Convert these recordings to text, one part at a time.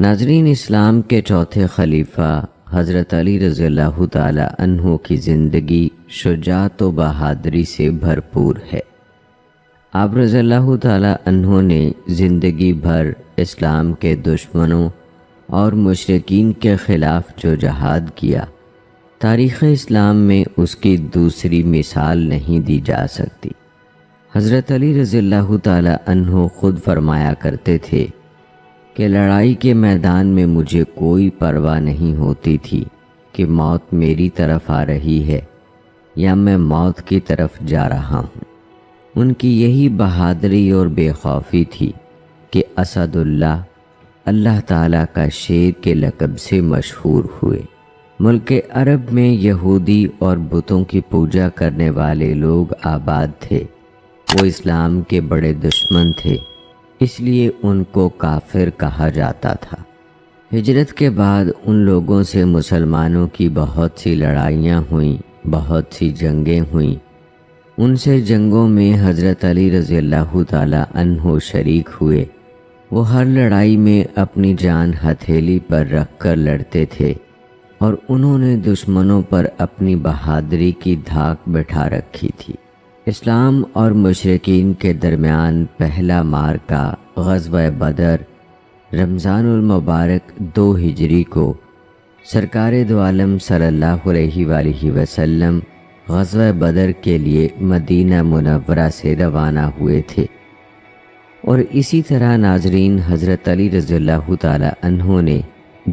ناظرین، اسلام کے چوتھے خلیفہ حضرت علی رضی اللہ تعالی عنہ کی زندگی شجاعت و بہادری سے بھرپور ہے۔ آپ رضی اللہ تعالی عنہ نے زندگی بھر اسلام کے دشمنوں اور مشرکین کے خلاف جو جہاد کیا، تاریخ اسلام میں اس کی دوسری مثال نہیں دی جا سکتی۔ حضرت علی رضی اللہ تعالی عنہ خود فرمایا کرتے تھے کہ لڑائی کے میدان میں مجھے کوئی پرواہ نہیں ہوتی تھی کہ موت میری طرف آ رہی ہے یا میں موت کی طرف جا رہا ہوں۔ ان کی یہی بہادری اور بے خوفی تھی کہ اسد اللہ، اللہ تعالیٰ کا شیر کے لقب سے مشہور ہوئے۔ ملک عرب میں یہودی اور بتوں کی پوجا کرنے والے لوگ آباد تھے۔ وہ اسلام کے بڑے دشمن تھے، اس لیے ان کو کافر کہا جاتا تھا۔ ہجرت کے بعد ان لوگوں سے مسلمانوں کی بہت سی لڑائیاں ہوئیں، بہت سی جنگیں ہوئیں۔ ان سے جنگوں میں حضرت علی رضی اللہ تعالی عنہ شریک ہوئے۔ وہ ہر لڑائی میں اپنی جان ہتھیلی پر رکھ کر لڑتے تھے اور انہوں نے دشمنوں پر اپنی بہادری کی دھاک بٹھا رکھی تھی۔ اسلام اور مشرکین کے درمیان پہلا معرکہ غزوہ بدر رمضان المبارک 2 ہجری کو سرکار دو عالم صلی اللہ علیہ وآلہ وسلم غزوہ بدر کے لیے مدینہ منورہ سے روانہ ہوئے تھے، اور اسی طرح ناظرین حضرت علی رضی اللہ تعالی عنہ نے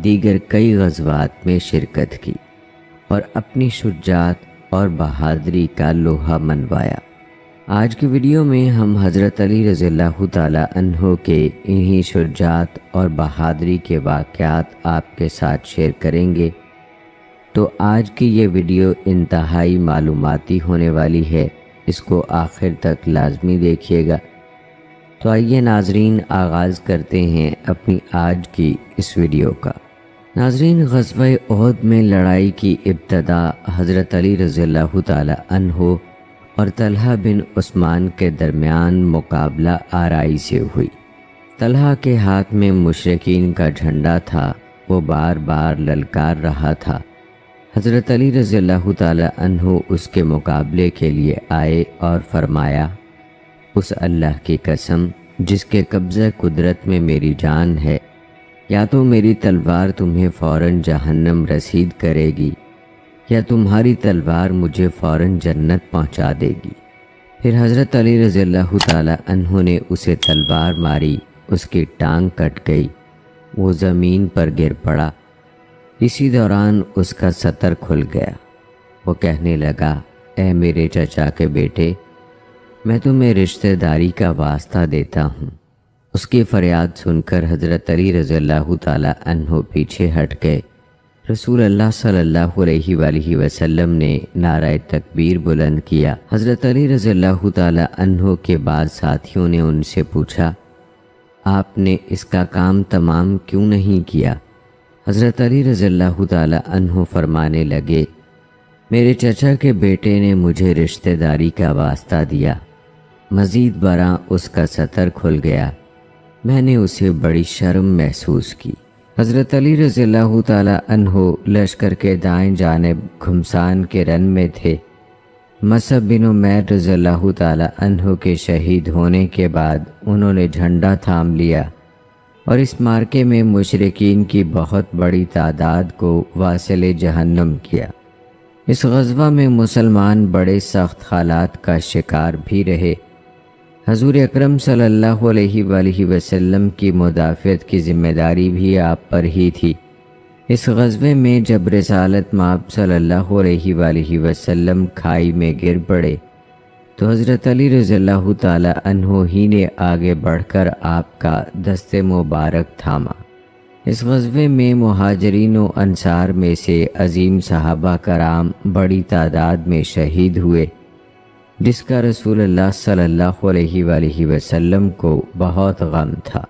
دیگر کئی غزوات میں شرکت کی اور اپنی شجاعت اور بہادری کا لوہا منوایا۔ آج کی ویڈیو میں ہم حضرت علی رضی اللہ تعالی عنہ کے انہی شجاعت اور بہادری کے واقعات آپ کے ساتھ شیئر کریں گے، تو آج کی یہ ویڈیو انتہائی معلوماتی ہونے والی ہے، اس کو آخر تک لازمی دیکھیے گا۔ تو آئیے ناظرین، آغاز کرتے ہیں اپنی آج کی اس ویڈیو کا۔ ناظرین، غزوہ احد میں لڑائی کی ابتدا حضرت علی رضی اللہ تعالی عنہ اور طلحہ بن عثمان کے درمیان مقابلہ آرائی سے ہوئی۔ طلحہ کے ہاتھ میں مشرکین کا جھنڈا تھا، وہ بار بار للکار رہا تھا۔ حضرت علی رضی اللہ تعالی عنہ اس کے مقابلے کے لیے آئے اور فرمایا، اس اللہ کی قسم جس کے قبضہ قدرت میں میری جان ہے، یا تو میری تلوار تمہیں فوراً جہنم رسید کرے گی یا تمہاری تلوار مجھے فوراً جنت پہنچا دے گی۔ پھر حضرت علی رضی اللہ تعالی عنہ نے اسے تلوار ماری، اس کی ٹانگ کٹ گئی، وہ زمین پر گر پڑا۔ اسی دوران اس کا سطر کھل گیا۔ وہ کہنے لگا، اے میرے چچا کے بیٹے، میں تمہیں رشتہ داری کا واسطہ دیتا ہوں۔ اس کی فریاد سن کر حضرت علی رضی اللہ تعالی عنہ پیچھے ہٹ گئے۔ رسول اللہ صلی اللہ علیہ وآلہ وسلم نے نعرہ تکبیر بلند کیا۔ حضرت علی رضی اللہ تعالی عنہ کے بعد ساتھیوں نے ان سے پوچھا، آپ نے اس کا کام تمام کیوں نہیں کیا؟ حضرت علی رضی اللہ تعالی عنہ فرمانے لگے، میرے چچا کے بیٹے نے مجھے رشتہ داری کا واسطہ دیا، مزید برآں اس کا سطر کھل گیا، میں نے اسے بڑی شرم محسوس کی۔ حضرت علی رضی اللہ تعالی عنہ لشکر کے دائیں جانب گھمسان کے رن میں تھے۔ مصعب بن عمیر رضی اللہ تعالی عنہ کے شہید ہونے کے بعد انہوں نے جھنڈا تھام لیا اور اس معرکے میں مشرکین کی بہت بڑی تعداد کو واصل جہنم کیا۔ اس غزوہ میں مسلمان بڑے سخت حالات کا شکار بھی رہے۔ حضور اکرم صلی اللہ علیہ وآلہ وسلم کی مدافعت کی ذمہ داری بھی آپ پر ہی تھی۔ اس غزوے میں جب رسالت مآب صلی اللہ علیہ وآلہ وسلم کھائی میں گر پڑے تو حضرت علی رضی اللہ تعالی عنہ ہی نے آگے بڑھ کر آپ کا دست مبارک تھاما۔ اس غزوے میں مہاجرین و انصار میں سے عظیم صحابہ کرام بڑی تعداد میں شہید ہوئے، جس کا رسول اللہ صلی اللہ علیہ وآلہ وسلم کو بہت غم تھا۔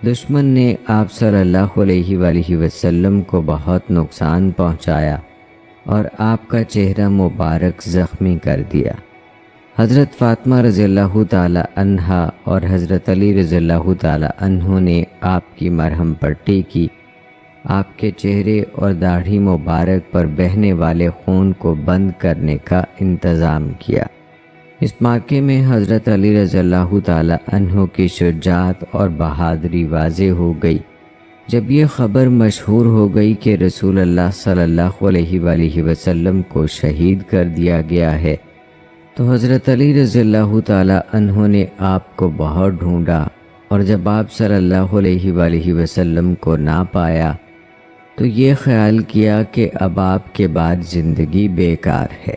دشمن نے آپ صلی اللہ علیہ وآلہ وسلم کو بہت نقصان پہنچایا اور آپ کا چہرہ مبارک زخمی کر دیا۔ حضرت فاطمہ رضی اللہ تعالی عنہا اور حضرت علی رضی اللہ تعالی عنہ نے آپ کی مرہم پٹی کی، آپ کے چہرے اور داڑھی مبارک پر بہنے والے خون کو بند کرنے کا انتظام کیا۔ اس موقع میں حضرت علی رضی اللہ تعالی عنہ کی شجاعت اور بہادری واضح ہو گئی۔ جب یہ خبر مشہور ہو گئی کہ رسول اللہ صلی اللہ علیہ وآلہ وسلم کو شہید کر دیا گیا ہے، تو حضرت علی رضی اللہ تعالی عنہ نے آپ کو بہت ڈھونڈا، اور جب آپ صلی اللہ علیہ وآلہ وسلم کو نہ پایا تو یہ خیال کیا کہ اب آپ کے بعد زندگی بیکار ہے۔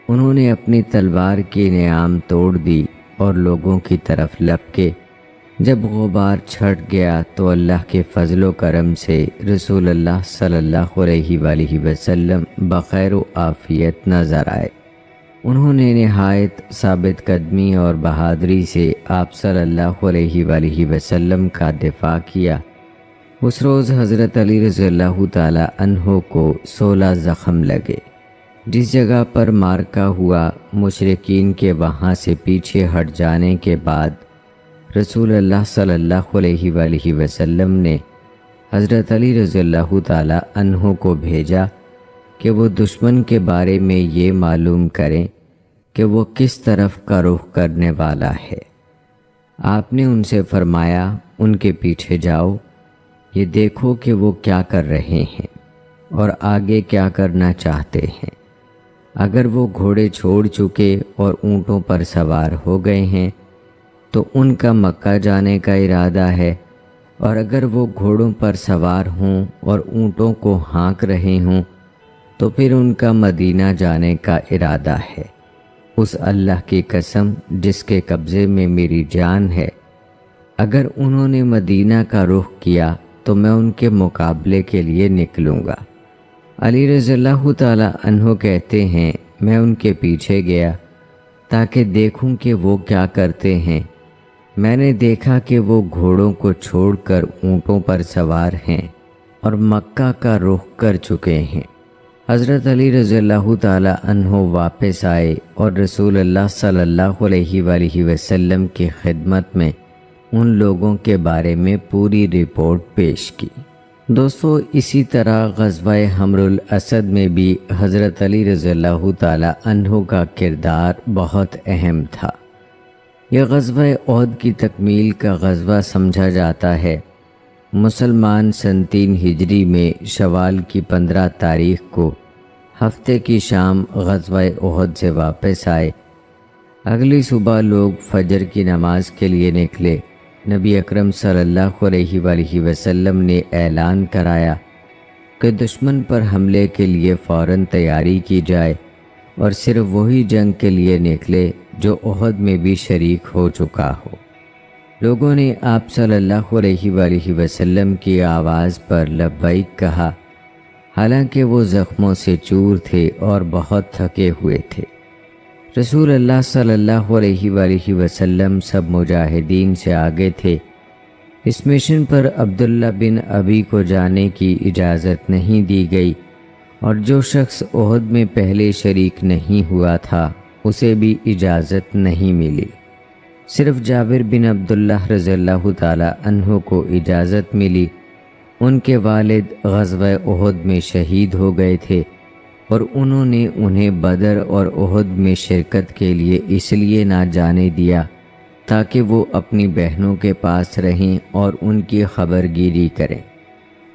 انہوں نے اپنی تلوار کی نیام توڑ دی اور لوگوں کی طرف لپکے۔ جب غبار چھٹ گیا تو اللہ کے فضل و کرم سے رسول اللہ صلی اللہ علیہ وآلہ وسلم بخیر و عافیت نظر آئے۔ انہوں نے نہایت ثابت قدمی اور بہادری سے آپ صلی اللہ علیہ وآلہ وسلم کا دفاع کیا۔ اس روز حضرت علی رضی اللہ تعالی عنہ کو 16 زخم لگے۔ جس جگہ پر مارکا ہوا، مشرکین کے وہاں سے پیچھے ہٹ جانے کے بعد رسول اللہ صلی اللہ علیہ وآلہ وسلم نے حضرت علی رضی اللہ تعالی عنہ کو بھیجا کہ وہ دشمن کے بارے میں یہ معلوم کریں کہ وہ کس طرف کا رخ کرنے والا ہے۔ آپ نے ان سے فرمایا، ان کے پیچھے جاؤ، یہ دیکھو کہ وہ کیا کر رہے ہیں اور آگے کیا کرنا چاہتے ہیں۔ اگر وہ گھوڑے چھوڑ چکے اور اونٹوں پر سوار ہو گئے ہیں تو ان کا مکہ جانے کا ارادہ ہے، اور اگر وہ گھوڑوں پر سوار ہوں اور اونٹوں کو ہانک رہے ہوں تو پھر ان کا مدینہ جانے کا ارادہ ہے۔ اس اللہ کی قسم جس کے قبضے میں میری جان ہے، اگر انہوں نے مدینہ کا رخ کیا تو میں ان کے مقابلے کے لیے نکلوں گا۔ علی رضی اللہ تعالی عنہ کہتے ہیں، میں ان کے پیچھے گیا تاکہ دیکھوں کہ وہ کیا کرتے ہیں۔ میں نے دیکھا کہ وہ گھوڑوں کو چھوڑ کر اونٹوں پر سوار ہیں اور مکہ کا رخ کر چکے ہیں۔ حضرت علی رضی اللہ تعالی عنہ واپس آئے اور رسول اللہ صلی اللہ علیہ وآلہ وسلم کی خدمت میں ان لوگوں کے بارے میں پوری رپورٹ پیش کی۔ دوستو، اسی طرح غزوہ حمر الاسد میں بھی حضرت علی رضی اللہ تعالی عنہ کا کردار بہت اہم تھا۔ یہ غزوہ احد کی تکمیل کا غزوہ سمجھا جاتا ہے۔ مسلمان سن 3 ہجری میں شوال کی 15 تاریخ کو ہفتے کی شام غزوہ احد سے واپس آئے۔ اگلی صبح لوگ فجر کی نماز کے لیے نکلے۔ نبی اکرم صلی اللہ علیہ وآلہ وسلم نے اعلان کرایا کہ دشمن پر حملے کے لیے فوراً تیاری کی جائے، اور صرف وہی جنگ کے لیے نکلے جو احد میں بھی شریک ہو چکا ہو۔ لوگوں نے آپ صلی اللہ علیہ وآلہ وسلم کی آواز پر لبیک کہا، حالانکہ وہ زخموں سے چور تھے اور بہت تھکے ہوئے تھے۔ رسول اللہ صلی اللہ علیہ وآلہ وسلم سب مجاہدین سے آگے تھے۔ اس مشن پر عبداللہ بن ابی کو جانے کی اجازت نہیں دی گئی، اور جو شخص احد میں پہلے شریک نہیں ہوا تھا اسے بھی اجازت نہیں ملی۔ صرف جابر بن عبداللہ رضی اللہ تعالی عنہ کو اجازت ملی۔ ان کے والد غزوہ احد میں شہید ہو گئے تھے، اور انہوں نے انہیں بدر اور احد میں شرکت کے لیے اس لیے نہ جانے دیا تاکہ وہ اپنی بہنوں کے پاس رہیں اور ان کی خبر گیری کریں۔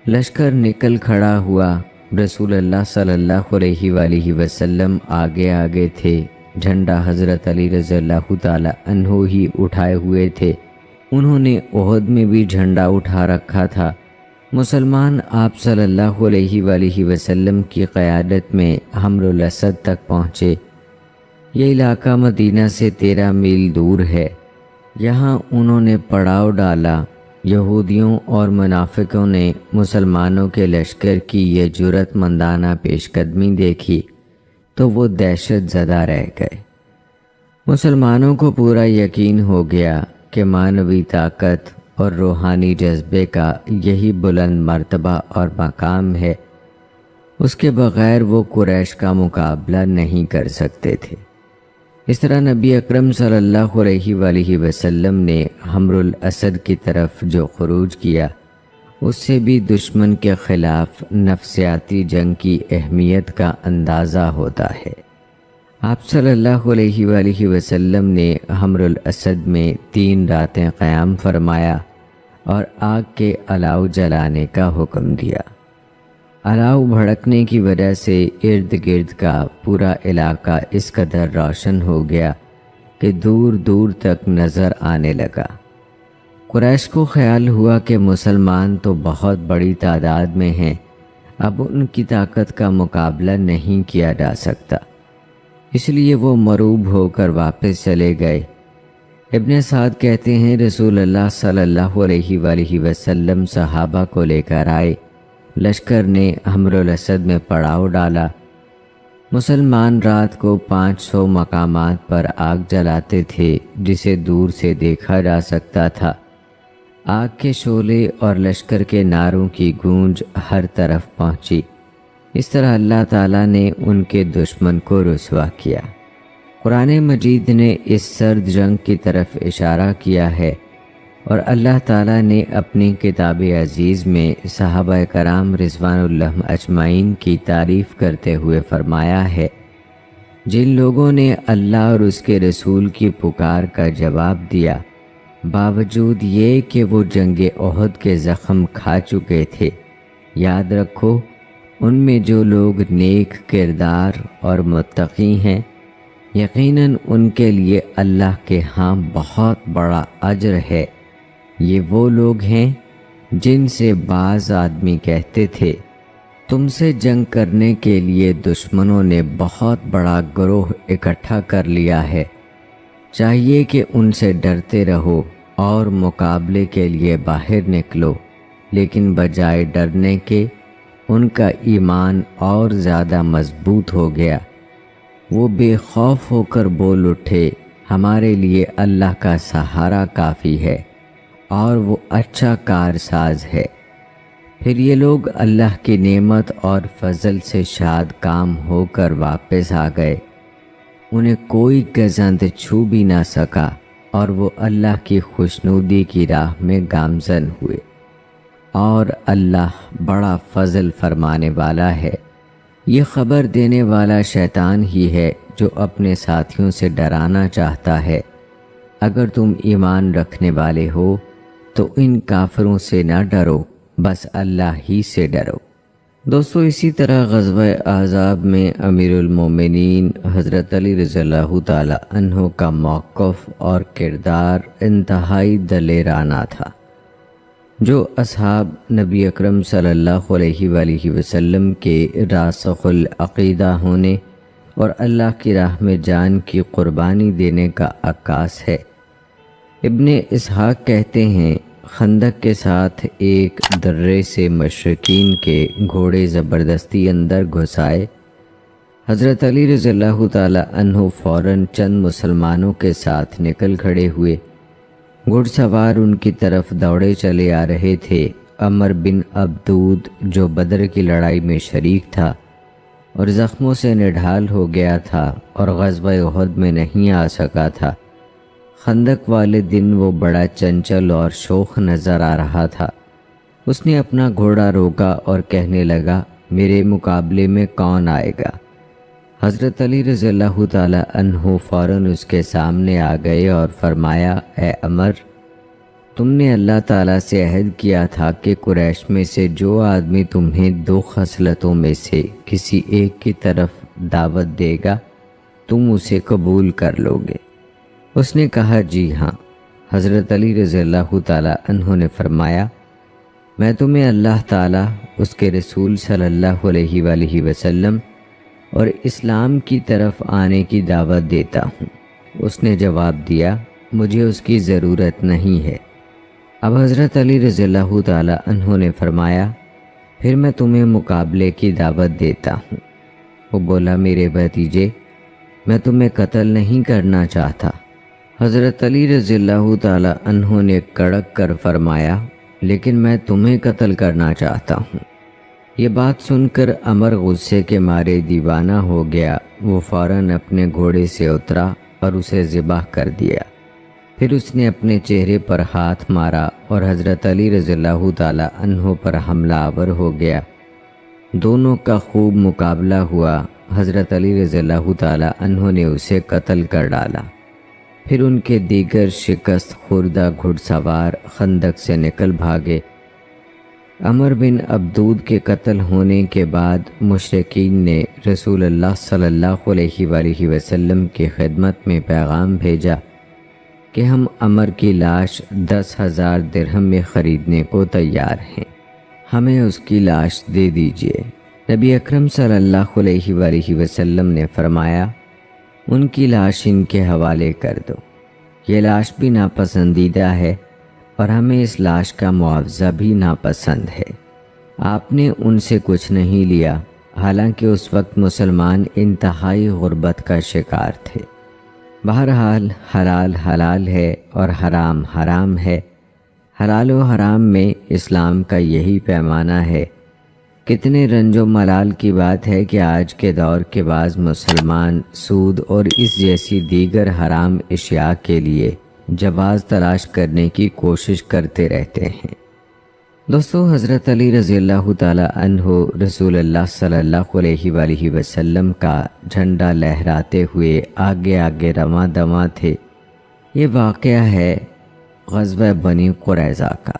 لشکر نکل کھڑا ہوا۔ رسول اللہ صلی اللہ علیہ وآلہ وسلم آگے آگے تھے۔ جھنڈا حضرت علی رضی اللہ تعالی عنہ ہی اٹھائے ہوئے تھے۔ انہوں نے احد میں بھی جھنڈا اٹھا رکھا تھا۔ مسلمان آپ صلی اللہ علیہ وآلہ وسلم کی قیادت میں حمر الاسد تک پہنچے۔ یہ علاقہ مدینہ سے 13 میل دور ہے۔ یہاں انہوں نے پڑاؤ ڈالا۔ یہودیوں اور منافقوں نے مسلمانوں کے لشکر کی یہ جرأت مندانہ پیش قدمی دیکھی تو وہ دہشت زدہ رہ گئے۔ مسلمانوں کو پورا یقین ہو گیا کہ معنوی طاقت اور روحانی جذبے کا یہی بلند مرتبہ اور مقام ہے، اس کے بغیر وہ قریش کا مقابلہ نہیں کر سکتے تھے۔ اس طرح نبی اکرم صلی اللہ علیہ وآلہ وسلم نے حمر الاسد کی طرف جو خروج کیا اس سے بھی دشمن کے خلاف نفسیاتی جنگ کی اہمیت کا اندازہ ہوتا ہے۔ آپ صلی اللہ علیہ وآلہ وسلم نے حمر الاسد میں 3 راتیں قیام فرمایا اور آگ کے الاؤ جلانے کا حکم دیا۔ الاؤ بھڑکنے کی وجہ سے ارد گرد کا پورا علاقہ اس قدر روشن ہو گیا کہ دور دور تک نظر آنے لگا۔ قریش کو خیال ہوا کہ مسلمان تو بہت بڑی تعداد میں ہیں، اب ان کی طاقت کا مقابلہ نہیں کیا جا سکتا، اس لیے وہ مروب ہو کر واپس چلے گئے۔ ابن سعد کہتے ہیں رسول اللہ صلی اللہ علیہ وآلہ وسلم صحابہ کو لے کر آئے، لشکر نے حمر الاسد میں پڑاؤ ڈالا۔ مسلمان رات کو 500 مقامات پر آگ جلاتے تھے جسے دور سے دیکھا جا سکتا تھا۔ آگ کے شعلے اور لشکر کے نعروں کی گونج ہر طرف پہنچی۔ اس طرح اللہ تعالیٰ نے ان کے دشمن کو رسوا کیا۔ قرآن مجید نے اس سرد جنگ کی طرف اشارہ کیا ہے اور اللہ تعالیٰ نے اپنی کتاب عزیز میں صحابہ کرام رضوان اللہ اجمعین کی تعریف کرتے ہوئے فرمایا ہے، جن لوگوں نے اللہ اور اس کے رسول کی پکار کا جواب دیا باوجود یہ کہ وہ جنگ احد کے زخم کھا چکے تھے، یاد رکھو ان میں جو لوگ نیک کردار اور متقی ہیں یقیناً ان کے لیے اللہ کے ہاں بہت بڑا اجر ہے۔ یہ وہ لوگ ہیں جن سے بعض آدمی کہتے تھے تم سے جنگ کرنے کے لیے دشمنوں نے بہت بڑا گروہ اکٹھا کر لیا ہے، چاہیے کہ ان سے ڈرتے رہو اور مقابلے کے لیے باہر نکلو، لیکن بجائے ڈرنے کے ان کا ایمان اور زیادہ مضبوط ہو گیا۔ وہ بے خوف ہو کر بول اٹھے، ہمارے لیے اللہ کا سہارا کافی ہے اور وہ اچھا کارساز ہے۔ پھر یہ لوگ اللہ کی نعمت اور فضل سے شاد کام ہو کر واپس آ گئے، انہیں کوئی گزند چھو بھی نہ سکا اور وہ اللہ کی خوشنودی کی راہ میں گامزن ہوئے، اور اللہ بڑا فضل فرمانے والا ہے۔ یہ خبر دینے والا شیطان ہی ہے جو اپنے ساتھیوں سے ڈرانا چاہتا ہے، اگر تم ایمان رکھنے والے ہو تو ان کافروں سے نہ ڈرو، بس اللہ ہی سے ڈرو۔ دوستو، اسی طرح غزوہ احزاب میں امیر المومنین حضرت علی رضی اللہ تعالی عنہ کا موقف اور کردار انتہائی دلیرانہ تھا۔ جو اصحاب نبی اکرم صلی اللہ علیہ وآلہ وسلم کے راسخ العقیدہ ہونے اور اللہ کی راہ میں جان کی قربانی دینے کا عکاس ہے۔ ابن اسحاق کہتے ہیں خندق کے ساتھ ایک درے سے مشرکین کے گھوڑے زبردستی اندر گھسائے، حضرت علی رضی اللہ تعالی عنہ فوراً چند مسلمانوں کے ساتھ نکل کھڑے ہوئے۔ گھڑ سوار ان کی طرف دوڑے چلے آ رہے تھے۔ عمر بن عبدود جو بدر کی لڑائی میں شریک تھا اور زخموں سے نڈھال ہو گیا تھا اور غزوہ احد میں نہیں آ سکا تھا، خندق والے دن وہ بڑا چنچل اور شوخ نظر آ رہا تھا۔ اس نے اپنا گھوڑا روکا اور کہنے لگا، میرے مقابلے میں کون آئے گا؟ حضرت علی رضی اللہ تعالی عنہ فوراً اس کے سامنے آ گئے اور فرمایا، اے عمر، تم نے اللہ تعالیٰ سے عہد کیا تھا کہ قریش میں سے جو آدمی تمہیں 2 خصلتوں میں سے کسی ایک کی طرف دعوت دے گا تم اسے قبول کر لو گے۔ اس نے کہا، جی ہاں۔ حضرت علی رضی اللہ تعالی عنہ نے فرمایا، میں تمہیں اللہ تعالیٰ، اس کے رسول صلی اللہ علیہ وآلہ وسلم اور اسلام کی طرف آنے کی دعوت دیتا ہوں۔ اس نے جواب دیا، مجھے اس کی ضرورت نہیں ہے۔ اب حضرت علی رضی اللہ تعالی عنہ نے فرمایا، پھر میں تمہیں مقابلے کی دعوت دیتا ہوں۔ وہ بولا، میرے بھتیجے، میں تمہیں قتل نہیں کرنا چاہتا۔ حضرت علی رضی اللہ تعالی عنہ نے کڑک کر فرمایا، لیکن میں تمہیں قتل کرنا چاہتا ہوں۔ یہ بات سن کر عمر غصے کے مارے دیوانہ ہو گیا۔ وہ فوراً اپنے گھوڑے سے اترا اور اسے ذبح کر دیا۔ پھر اس نے اپنے چہرے پر ہاتھ مارا اور حضرت علی رضی اللہ تعالی عنہ پر حملہ آور ہو گیا۔ دونوں کا خوب مقابلہ ہوا۔ حضرت علی رضی اللہ تعالی عنہ نے اسے قتل کر ڈالا۔ پھر ان کے دیگر شکست خوردہ گھڑ سوار خندق سے نکل بھاگے۔ عمر بن عبدود کے قتل ہونے کے بعد مشرکین نے رسول اللہ صلی اللہ علیہ وآلہ وسلم کی خدمت میں پیغام بھیجا کہ ہم عمر کی لاش 10,000 درہم میں خریدنے کو تیار ہیں، ہمیں اس کی لاش دے دیجیے۔ نبی اکرم صلی اللہ علیہ وآلہ وسلم نے فرمایا، ان کی لاش ان کے حوالے کر دو، یہ لاش بھی ناپسندیدہ ہے اور ہمیں اس لاش کا معاوضہ بھی ناپسند ہے۔ آپ نے ان سے کچھ نہیں لیا، حالانکہ اس وقت مسلمان انتہائی غربت کا شکار تھے۔ بہرحال حلال حلال ہے اور حرام حرام ہے۔ حلال و حرام میں اسلام کا یہی پیمانہ ہے۔ کتنے رنج و ملال کی بات ہے کہ آج کے دور کے بعض مسلمان سود اور اس جیسی دیگر حرام اشیاء کے لیے جواز تلاش کرنے کی کوشش کرتے رہتے ہیں۔ دوستو، حضرت علی رضی اللہ تعالی عنہ رسول اللہ صلی اللہ علیہ وآلہ وسلم کا جھنڈا لہراتے ہوئے آگے آگے رواں دواں تھے۔ یہ واقعہ ہے غزوہ بنی قریظہ کا۔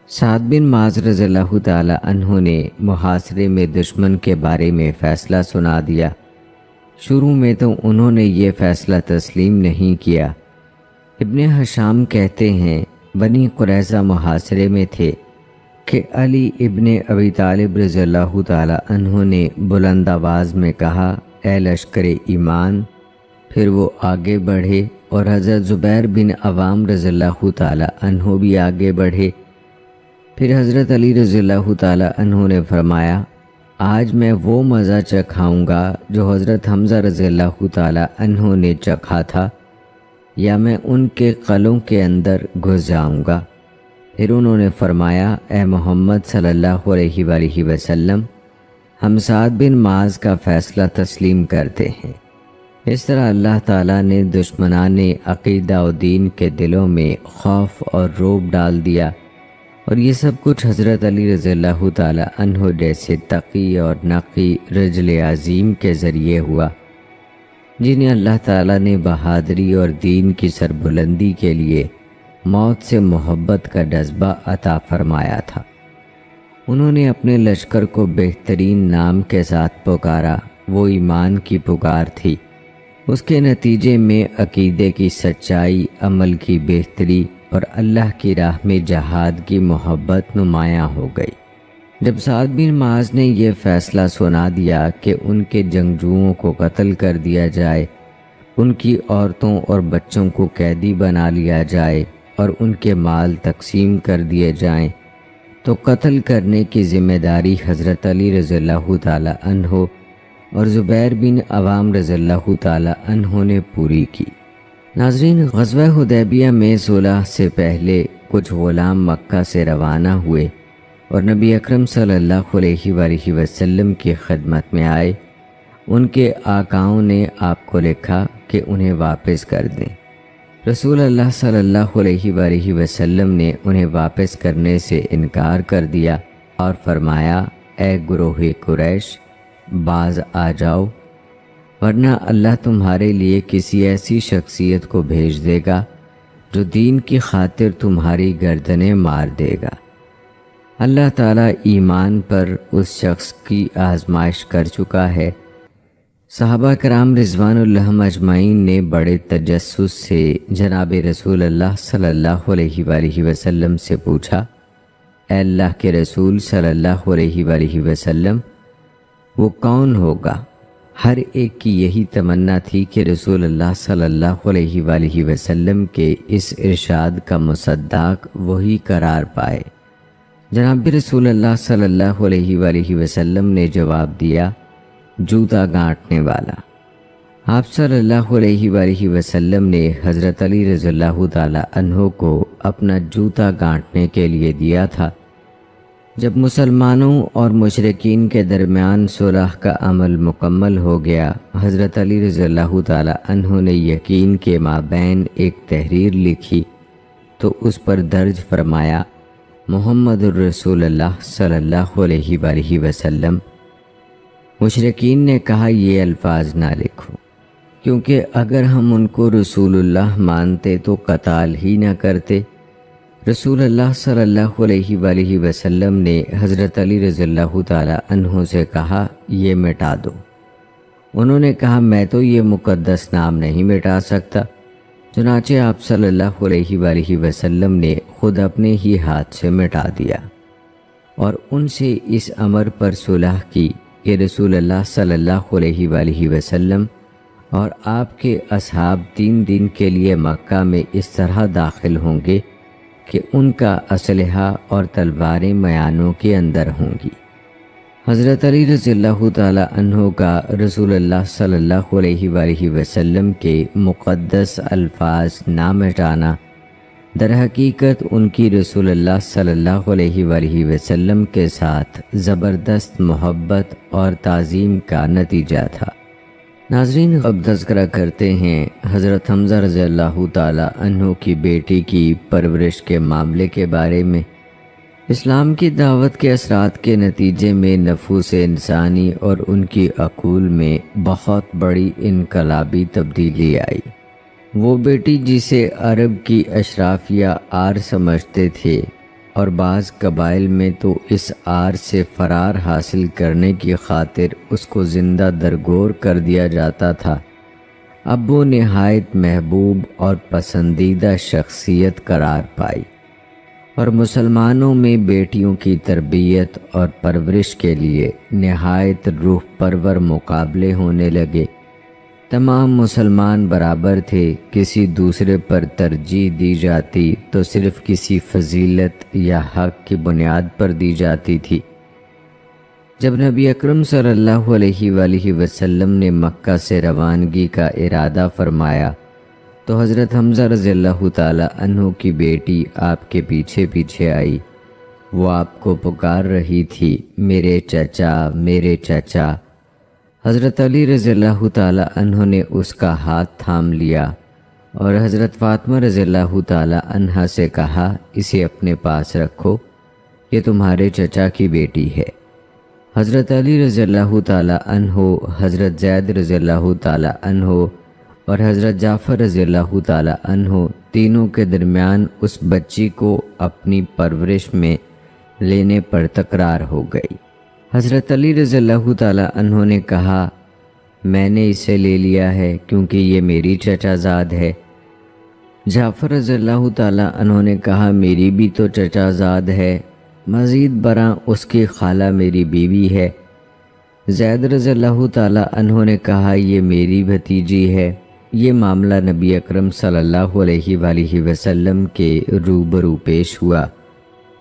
سعد بن معاذ رضی اللہ تعالی عنہ نے محاصرے میں دشمن کے بارے میں فیصلہ سنا دیا۔ شروع میں تو انہوں نے یہ فیصلہ تسلیم نہیں کیا۔ ابن ہشام کہتے ہیں بنی قریظہ محاصرے میں تھے کہ علی ابن ابی طالب رضی اللہ تعالی عنہ نے بلند آواز میں کہا، اے لشکر ایمان۔ پھر وہ آگے بڑھے اور حضرت زبیر بن عوام رضی اللہ تعالی عنہ بھی آگے بڑھے۔ پھر حضرت علی رضی اللہ تعالی عنہ نے فرمایا، آج میں وہ مزہ چکھاؤں گا جو حضرت حمزہ رضی اللہ تعالی عنہ نے چکھا تھا، یا میں ان کے قلعوں کے اندر گھس جاؤں گا۔ پھر انہوں نے فرمایا، اے محمد صلی اللہ علیہ وآلہ وسلم، ہم سعد بن معاذ کا فیصلہ تسلیم کرتے ہیں۔ اس طرح اللہ تعالیٰ نے دشمنان عقیدہ و دین کے دلوں میں خوف اور رعب ڈال دیا، اور یہ سب کچھ حضرت علی رضی اللہ تعالی عنہ جیسے تقی اور نقی رجل عظیم کے ذریعے ہوا، جنہیں اللہ تعالیٰ نے بہادری اور دین کی سربلندی کے لیے موت سے محبت کا جذبہ عطا فرمایا تھا۔ انہوں نے اپنے لشکر کو بہترین نام کے ساتھ پکارا، وہ ایمان کی پکار تھی۔ اس کے نتیجے میں عقیدے کی سچائی، عمل کی بہتری اور اللہ کی راہ میں جہاد کی محبت نمایاں ہو گئی۔ جب سعد بن معاذ نے یہ فیصلہ سنا دیا کہ ان کے جنگجوؤں کو قتل کر دیا جائے، ان کی عورتوں اور بچوں کو قیدی بنا لیا جائے اور ان کے مال تقسیم کر دیے جائیں، تو قتل کرنے کی ذمہ داری حضرت علی رضی اللہ تعالی عنہ اور زبیر بن عوام رضی اللہ تعالی عنہ نے پوری کی۔ ناظرین، غزوہ حدیبیہ میں صلح سے پہلے کچھ غلام مکہ سے روانہ ہوئے اور نبی اکرم صلی اللہ علیہ وآلہ وسلم کی خدمت میں آئے۔ ان کے آقاؤں نے آپ کو لکھا کہ انہیں واپس کر دیں۔ رسول اللہ صلی اللہ علیہ وآلہ وسلم نے انہیں واپس کرنے سے انکار کر دیا اور فرمایا، اے گروہ قریش، باز آ جاؤ، ورنہ اللہ تمہارے لیے کسی ایسی شخصیت کو بھیج دے گا جو دین کی خاطر تمہاری گردنیں مار دے گا۔ اللہ تعالیٰ ایمان پر اس شخص کی آزمائش کر چکا ہے۔ صحابہ کرام رضوان اللہ اجمعین نے بڑے تجسس سے جناب رسول اللہ صلی اللہ علیہ وآلہ وسلم سے پوچھا، اے اللہ کے رسول صلی اللہ علیہ وآلہ وسلم، وہ کون ہوگا؟ ہر ایک کی یہی تمنا تھی کہ رسول اللہ صلی اللہ علیہ وآلہ وسلم کے اس ارشاد کا مصداق وہی قرار پائے۔ جناب رسول اللہ صلی اللہ علیہ وآلہ وسلم نے جواب دیا، جوتا گانٹنے والا۔ آپ صلی اللہ علیہ وآلہ وسلم نے حضرت علی رضی اللہ تعالی عنہ کو اپنا جوتا گانٹنے کے لیے دیا تھا۔ جب مسلمانوں اور مشرکین کے درمیان صلح کا عمل مکمل ہو گیا، حضرت علی رضی اللہ تعالی عنہ نے یقین کے مابین ایک تحریر لکھی تو اس پر درج فرمایا محمد الرسول اللہ صلی اللہ علیہ وآلہ وسلم۔ مشرکین نے کہا یہ الفاظ نہ لکھو، کیونکہ اگر ہم ان کو رسول اللہ مانتے تو قتال ہی نہ کرتے۔ رسول اللہ صلی اللہ علیہ وآلہ وسلم نے حضرت علی رضی اللہ تعالی عنہ سے کہا یہ مٹا دو۔ انہوں نے کہا میں تو یہ مقدس نام نہیں مٹا سکتا۔ چنانچہ آپ صلی اللہ علیہ وآلہ وسلم نے خود اپنے ہی ہاتھ سے مٹا دیا اور ان سے اس امر پر صلح کی کہ رسول اللہ صلی اللہ علیہ وآلہ وسلم اور آپ کے اصحاب 3 دن کے لیے مکہ میں اس طرح داخل ہوں گے کہ ان کا اسلحہ اور تلواریں میانوں کے اندر ہوں گی۔ حضرت علی رضی اللہ تعالی عنہ کا رسول اللہ صلی اللہ علیہ وآلہ وسلم کے مقدس الفاظ نہ مٹانا در حقیقت ان کی رسول اللہ صلی اللہ علیہ وآلہ وسلم کے ساتھ زبردست محبت اور تعظیم کا نتیجہ تھا۔ ناظرین، اب تذکرہ کرتے ہیں حضرت حمزہ رضی اللہ تعالی عنہ کی بیٹی کی پرورش کے معاملے کے بارے میں۔ اسلام کی دعوت کے اثرات کے نتیجے میں نفوس انسانی اور ان کی عقول میں بہت بڑی انقلابی تبدیلی آئی۔ وہ بیٹی جسے عرب کی اشرافیہ آر سمجھتے تھے اور بعض قبائل میں تو اس آر سے فرار حاصل کرنے کی خاطر اس کو زندہ درگور کر دیا جاتا تھا، اب وہ نہایت محبوب اور پسندیدہ شخصیت قرار پائی اور مسلمانوں میں بیٹیوں کی تربیت اور پرورش کے لیے نہایت روح پرور مقابلے ہونے لگے۔ تمام مسلمان برابر تھے، کسی دوسرے پر ترجیح دی جاتی تو صرف کسی فضیلت یا حق کی بنیاد پر دی جاتی تھی۔ جب نبی اکرم صلی اللہ علیہ وآلہ وسلم نے مکہ سے روانگی کا ارادہ فرمایا تو حضرت حمزہ رضی اللہ تعالی عنہ کی بیٹی آپ کے پیچھے پیچھے آئی۔ وہ آپ کو پکار رہی تھی میرے چچا، میرے چچا۔ حضرت علی رضی اللہ تعالی عنہ نے اس کا ہاتھ تھام لیا اور حضرت فاطمہ رضی اللہ تعالی عنہا سے کہا اسے اپنے پاس رکھو، یہ تمہارے چچا کی بیٹی ہے۔ حضرت علی رضی اللہ تعالی عنہ، حضرت زید رضی اللہ تعالی عنہ اور حضرت جعفر رضی اللہ تعالی عنہ تینوں کے درمیان اس بچی کو اپنی پرورش میں لینے پر تکرار ہو گئی۔ حضرت علی رضی اللہ تعالی عنہ نے کہا میں نے اسے لے لیا ہے کیونکہ یہ میری چچا زاد ہے۔ جعفر رضی اللہ تعالی عنہ نے کہا میری بھی تو چچا زاد ہے، مزید برآں اس کی خالہ میری بیوی ہے۔ زید رضی اللہ تعالی عنہ نے کہا یہ میری بھتیجی ہے۔ یہ معاملہ نبی اکرم صلی اللہ علیہ وآلہ وسلم کے روبرو پیش ہوا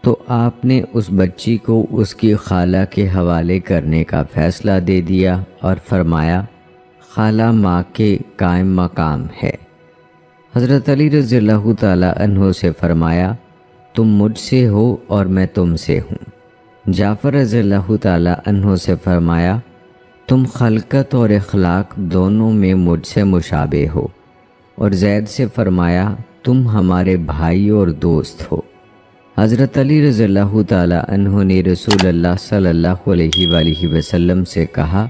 تو آپ نے اس بچی کو اس کی خالہ کے حوالے کرنے کا فیصلہ دے دیا اور فرمایا خالہ ماں کے قائم مقام ہے۔ حضرت علی رضی اللہ تعالی عنہ سے فرمایا تم مجھ سے ہو اور میں تم سے ہوں۔ جعفر رضی اللہ تعالی عنہ سے فرمایا تم خلقت اور اخلاق دونوں میں مجھ سے مشابہ ہو، اور زید سے فرمایا تم ہمارے بھائی اور دوست ہو۔ حضرت علی رضی اللہ تعالی عنہ نے رسول اللہ صلی اللہ علیہ وآلہ وسلم سے کہا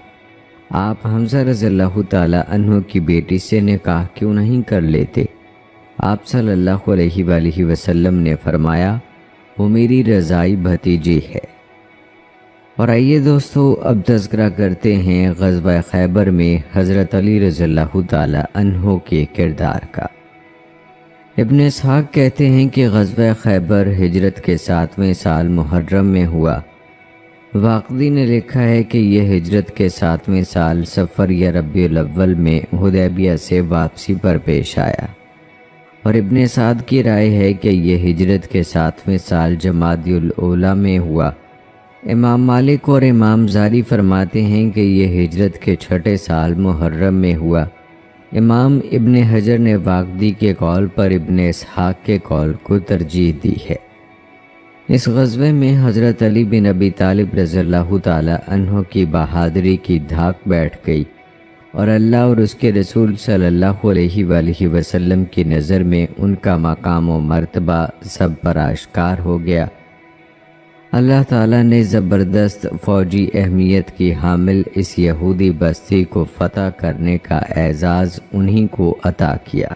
آپ حمزہ رضی اللہ تعالی عنہ کی بیٹی سے نکاح کیوں نہیں کر لیتے؟ آپ صلی اللہ علیہ وآلہ وسلم نے فرمایا وہ میری رضائی بھتیجی ہے۔ اور آئیے دوستو اب تذکرہ کرتے ہیں غزوہ خیبر میں حضرت علی رضی اللہ تعالی عنہ کے کردار کا۔ ابن اسحاق کہتے ہیں کہ غزوہ خیبر ہجرت کے 7ویں سال محرم میں ہوا۔ واقدی نے لکھا ہے کہ یہ ہجرت کے 7ویں سال صفر یا ربیع الاول میں حدیبیہ سے واپسی پر پیش آیا، اور ابن سعد کی رائے ہے کہ یہ ہجرت کے 7ویں سال جمادی الاولیٰ میں ہوا۔ امام مالک اور امام زاری فرماتے ہیں کہ یہ ہجرت کے 6 سال محرم میں ہوا۔ امام ابن حجر نے واقدی کے قول پر ابن اسحاق کے قول کو ترجیح دی ہے۔ اس غزوے میں حضرت علی بن ابی طالب رضی اللہ تعالی عنہ کی بہادری کی دھاک بیٹھ گئی اور اللہ اور اس کے رسول صلی اللہ علیہ وآلہ وسلم کی نظر میں ان کا مقام و مرتبہ سب پر آشکار ہو گیا۔ اللہ تعالیٰ نے زبردست فوجی اہمیت کی حامل اس یہودی بستی کو فتح کرنے کا اعزاز انہی کو عطا کیا۔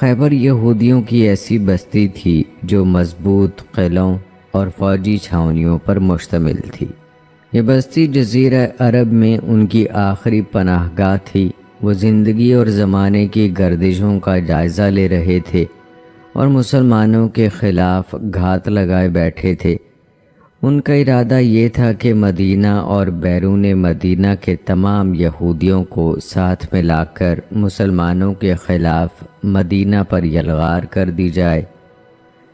خیبر یہودیوں کی ایسی بستی تھی جو مضبوط قلعوں اور فوجی چھاؤنیوں پر مشتمل تھی۔ یہ بستی جزیرہ عرب میں ان کی آخری پناہ گاہ تھی۔ وہ زندگی اور زمانے کی گردشوں کا جائزہ لے رہے تھے اور مسلمانوں کے خلاف گھات لگائے بیٹھے تھے۔ ان کا ارادہ یہ تھا کہ مدینہ اور بیرون مدینہ کے تمام یہودیوں کو ساتھ میں لا کر مسلمانوں کے خلاف مدینہ پر یلغار کر دی جائے۔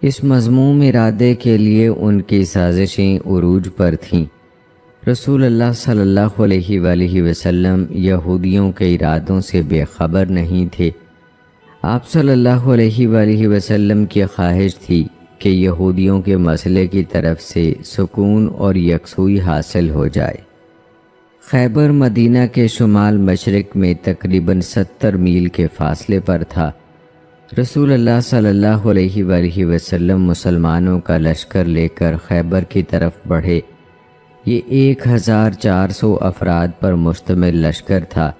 اس مذموم ارادے کے لیے ان کی سازشیں عروج پر تھیں۔ رسول اللہ صلی اللہ علیہ وآلہ وسلم یہودیوں کے ارادوں سے بے خبر نہیں تھے۔ آپ صلی اللہ علیہ وآلہ وسلم کی خواہش تھی کہ یہودیوں کے مسئلے کی طرف سے سکون اور یکسوئی حاصل ہو جائے۔ خیبر مدینہ کے شمال مشرق میں تقریباً 70 میل کے فاصلے پر تھا۔ رسول اللہ صلی اللہ علیہ وآلہ وسلم مسلمانوں کا لشکر لے کر خیبر کی طرف بڑھے۔ یہ 1400 افراد پر مشتمل لشکر تھا۔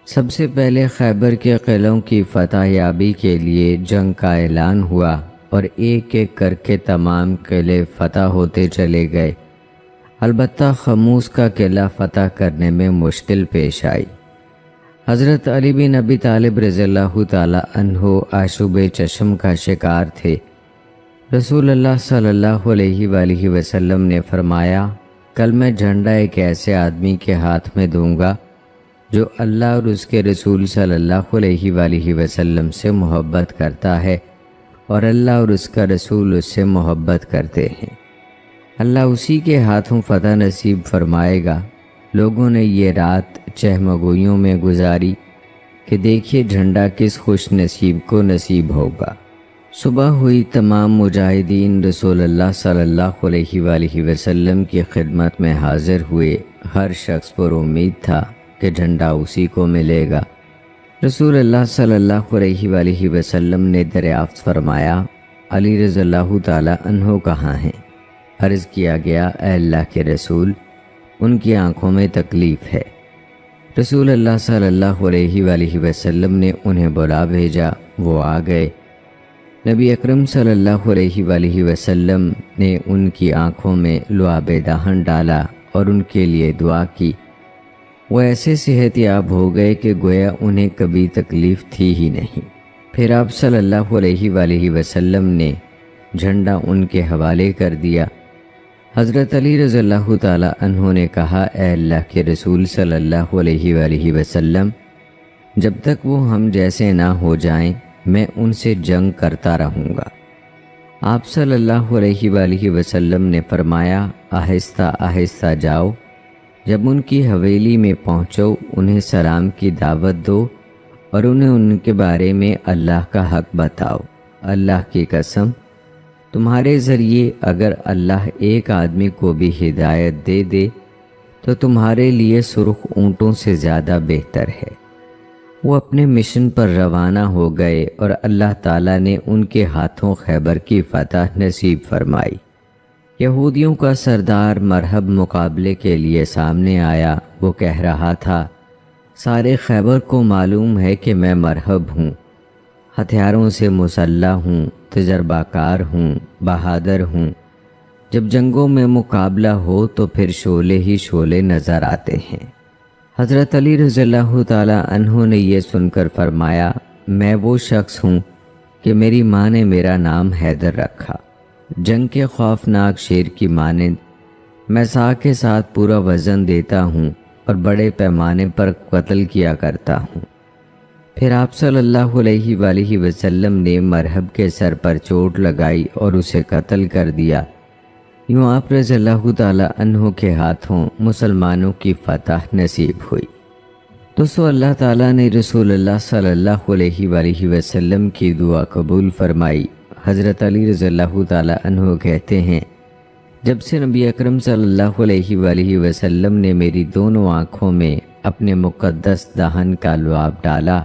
سب سے پہلے خیبر کے قلعوں کی فتح یابی کے لیے جنگ کا اعلان ہوا اور ایک ایک کر کے تمام قلعے فتح ہوتے چلے گئے۔ البتہ خموس کا قلعہ فتح کرنے میں مشکل پیش آئی۔ حضرت علی بن ابی طالب رضی اللہ تعالی عنہ آشوب چشم کا شکار تھے۔ رسول اللہ صلی اللہ علیہ وآلہ وسلم نے فرمایا، کل میں جھنڈا ایک ایسے آدمی کے ہاتھ میں دوں گا جو اللہ اور اس کے رسول صلی اللہ علیہ وآلہ وسلم سے محبت کرتا ہے اور اللہ اور اس کا رسول اس سے محبت کرتے ہیں۔ اللہ اسی کے ہاتھوں فتح نصیب فرمائے گا۔ لوگوں نے یہ رات چہمگوئیوں میں گزاری کہ دیکھیے جھنڈا کس خوش نصیب کو نصیب ہوگا۔ صبح ہوئی، تمام مجاہدین رسول اللہ صلی اللہ علیہ وآلہ وسلم کی خدمت میں حاضر ہوئے۔ ہر شخص پر امید تھا کہ جھنڈا اسی کو ملے گا۔ رسول اللہ صلی اللہ علیہ وآلہ وسلم نے دریافت فرمایا، علی رضی اللہ تعالی عنہ کہاں ہیں؟ عرض کیا گیا، اے اللہ کے رسول، ان کی آنکھوں میں تکلیف ہے۔ رسول اللہ صلی اللہ علیہ وآلہ وسلم نے انہیں بلا بھیجا، وہ آ گئے۔ نبی اکرم صلی اللہ علیہ وآلہ وسلم نے ان کی آنکھوں میں لعاب دہن ڈالا اور ان کے لیے دعا کی۔ وہ ایسے صحت یاب ہو گئے کہ گویا انہیں کبھی تکلیف تھی ہی نہیں۔ پھر آپ صلی اللہ علیہ وآلہ وسلم نے جھنڈا ان کے حوالے کر دیا۔ حضرت علی رضی اللہ تعالی عنہ نے کہا، اے اللہ کے رسول صلی اللہ علیہ وآلہ وسلم، جب تک وہ ہم جیسے نہ ہو جائیں میں ان سے جنگ کرتا رہوں گا۔ آپ صلی اللہ علیہ وآلہ وسلم نے فرمایا، آہستہ آہستہ جاؤ، جب ان کی حویلی میں پہنچو انہیں سلام کی دعوت دو اور انہیں ان کے بارے میں اللہ کا حق بتاؤ۔ اللہ کی قسم، تمہارے ذریعے اگر اللہ ایک آدمی کو بھی ہدایت دے دے تو تمہارے لیے سرخ اونٹوں سے زیادہ بہتر ہے۔ وہ اپنے مشن پر روانہ ہو گئے اور اللہ تعالیٰ نے ان کے ہاتھوں خیبر کی فتح نصیب فرمائی۔ یہودیوں کا سردار مرحب مقابلے کے لیے سامنے آیا۔ وہ کہہ رہا تھا، سارے خیبر کو معلوم ہے کہ میں مرحب ہوں، ہتھیاروں سے مسلح ہوں، تجربہ کار ہوں، بہادر ہوں۔ جب جنگوں میں مقابلہ ہو تو پھر شعلے ہی شعلے نظر آتے ہیں۔ حضرت علی رضی اللہ تعالی عنہ نے یہ سن کر فرمایا، میں وہ شخص ہوں کہ میری ماں نے میرا نام حیدر رکھا۔ جنگ کے خوفناک شیر کی مانند میں سا کے ساتھ پورا وزن دیتا ہوں اور بڑے پیمانے پر قتل کیا کرتا ہوں۔ پھر آپ صلی اللہ علیہ وآلہ وسلم نے مرحب کے سر پر چوٹ لگائی اور اسے قتل کر دیا۔ یوں آپ رضی اللہ تعالی عنہ کے ہاتھوں مسلمانوں کی فتح نصیب ہوئی۔ دوستو، اللہ تعالیٰ نے رسول اللہ صلی اللہ علیہ وآلہ وسلم کی دعا قبول فرمائی۔ حضرت علی رضی اللہ تعالی عنہ کہتے ہیں، جب سے نبی اکرم صلی اللہ علیہ وآلہ وسلم نے میری دونوں آنکھوں میں اپنے مقدس دہن کا لعاب ڈالا،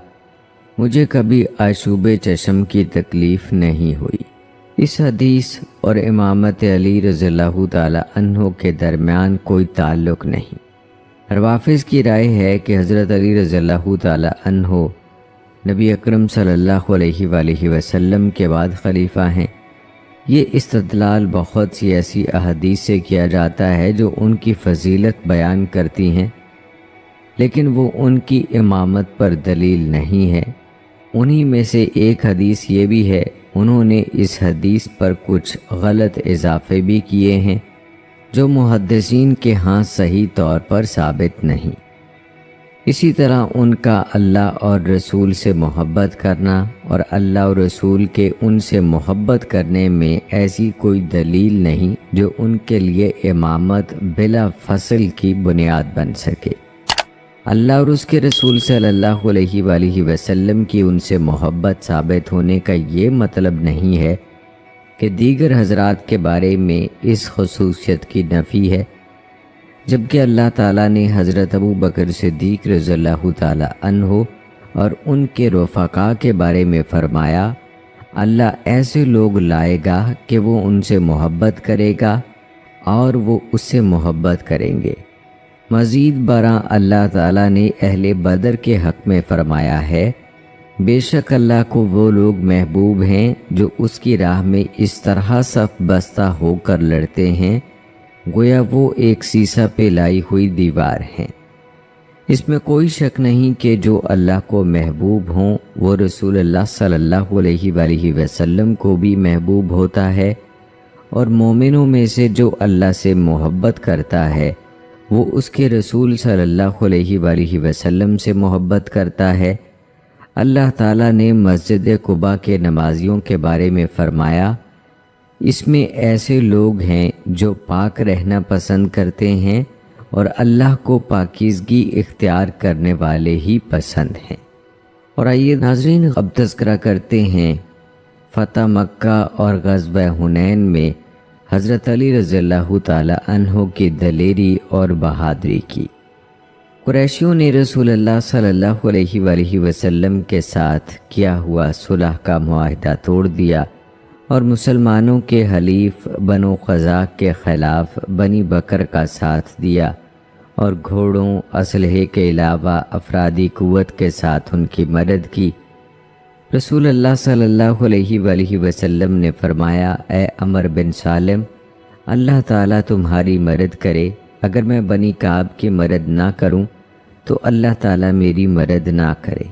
مجھے کبھی آشوب چشم کی تکلیف نہیں ہوئی۔ اس حدیث اور امامت علی رضی اللہ تعالی عنہ کے درمیان کوئی تعلق نہیں۔ روافظ کی رائے ہے کہ حضرت علی رضی اللہ تعالی عنہ نبی اکرم صلی اللہ علیہ وآلہ وسلم کے بعد خلیفہ ہیں۔ یہ استدلال بہت سی ایسی احادیث سے کیا جاتا ہے جو ان کی فضیلت بیان کرتی ہیں، لیکن وہ ان کی امامت پر دلیل نہیں ہے۔ انہی میں سے ایک حدیث یہ بھی ہے، انہوں نے اس حدیث پر کچھ غلط اضافے بھی کیے ہیں جو محدثین کے ہاں صحیح طور پر ثابت نہیں۔ اسی طرح ان کا اللہ اور رسول سے محبت کرنا اور اللہ اور رسول کے ان سے محبت کرنے میں ایسی کوئی دلیل نہیں جو ان کے لیے امامت بلا فصل کی بنیاد بن سکے۔ اللہ اور اس کے رسول صلی اللہ علیہ وآلہ وسلم کی ان سے محبت ثابت ہونے کا یہ مطلب نہیں ہے کہ دیگر حضرات کے بارے میں اس خصوصیت کی نفی ہے، جبکہ اللہ تعالیٰ نے حضرت ابو بکر صدیق رضی اللہ تعالی عنہ اور ان کے رفقا کے بارے میں فرمایا، اللہ ایسے لوگ لائے گا کہ وہ ان سے محبت کرے گا اور وہ اس سے محبت کریں گے۔ مزید برآں اللہ تعالیٰ نے اہل بدر کے حق میں فرمایا ہے، بے شک اللہ کو وہ لوگ محبوب ہیں جو اس کی راہ میں اس طرح صف بستہ ہو کر لڑتے ہیں گویا وہ ایک سیسہ پہ لائی ہوئی دیوار ہیں۔ اس میں کوئی شک نہیں کہ جو اللہ کو محبوب ہوں وہ رسول اللہ صلی اللہ علیہ وآلہ وسلم کو بھی محبوب ہوتا ہے، اور مومنوں میں سے جو اللہ سے محبت کرتا ہے وہ اس کے رسول صلی اللہ علیہ وآلہ وسلم سے محبت کرتا ہے۔ اللہ تعالیٰ نے مسجد قباء کے نمازیوں کے بارے میں فرمایا، اس میں ایسے لوگ ہیں جو پاک رہنا پسند کرتے ہیں اور اللہ کو پاکیزگی اختیار کرنے والے ہی پسند ہیں۔ اور آئیے ناظرین اب تذکرہ کرتے ہیں فتح مکہ اور غزوہ حنین میں حضرت علی رضی اللہ تعالی عنہ کی دلیری اور بہادری کی۔ قریشیوں نے رسول اللہ صلی اللہ علیہ وآلہ وسلم کے ساتھ کیا ہوا صلح کا معاہدہ توڑ دیا اور مسلمانوں کے حلیف بنو قزاق کے خلاف بنی بکر کا ساتھ دیا اور گھوڑوں اسلحے کے علاوہ افرادی قوت کے ساتھ ان کی مدد کی۔ رسول اللہ صلی اللہ علیہ وآلہ وسلم نے فرمایا، اے عمر بن سالم، اللہ تعالیٰ تمہاری مدد کرے، اگر میں بنی کعب کی مدد نہ کروں تو اللہ تعالیٰ میری مدد نہ کرے۔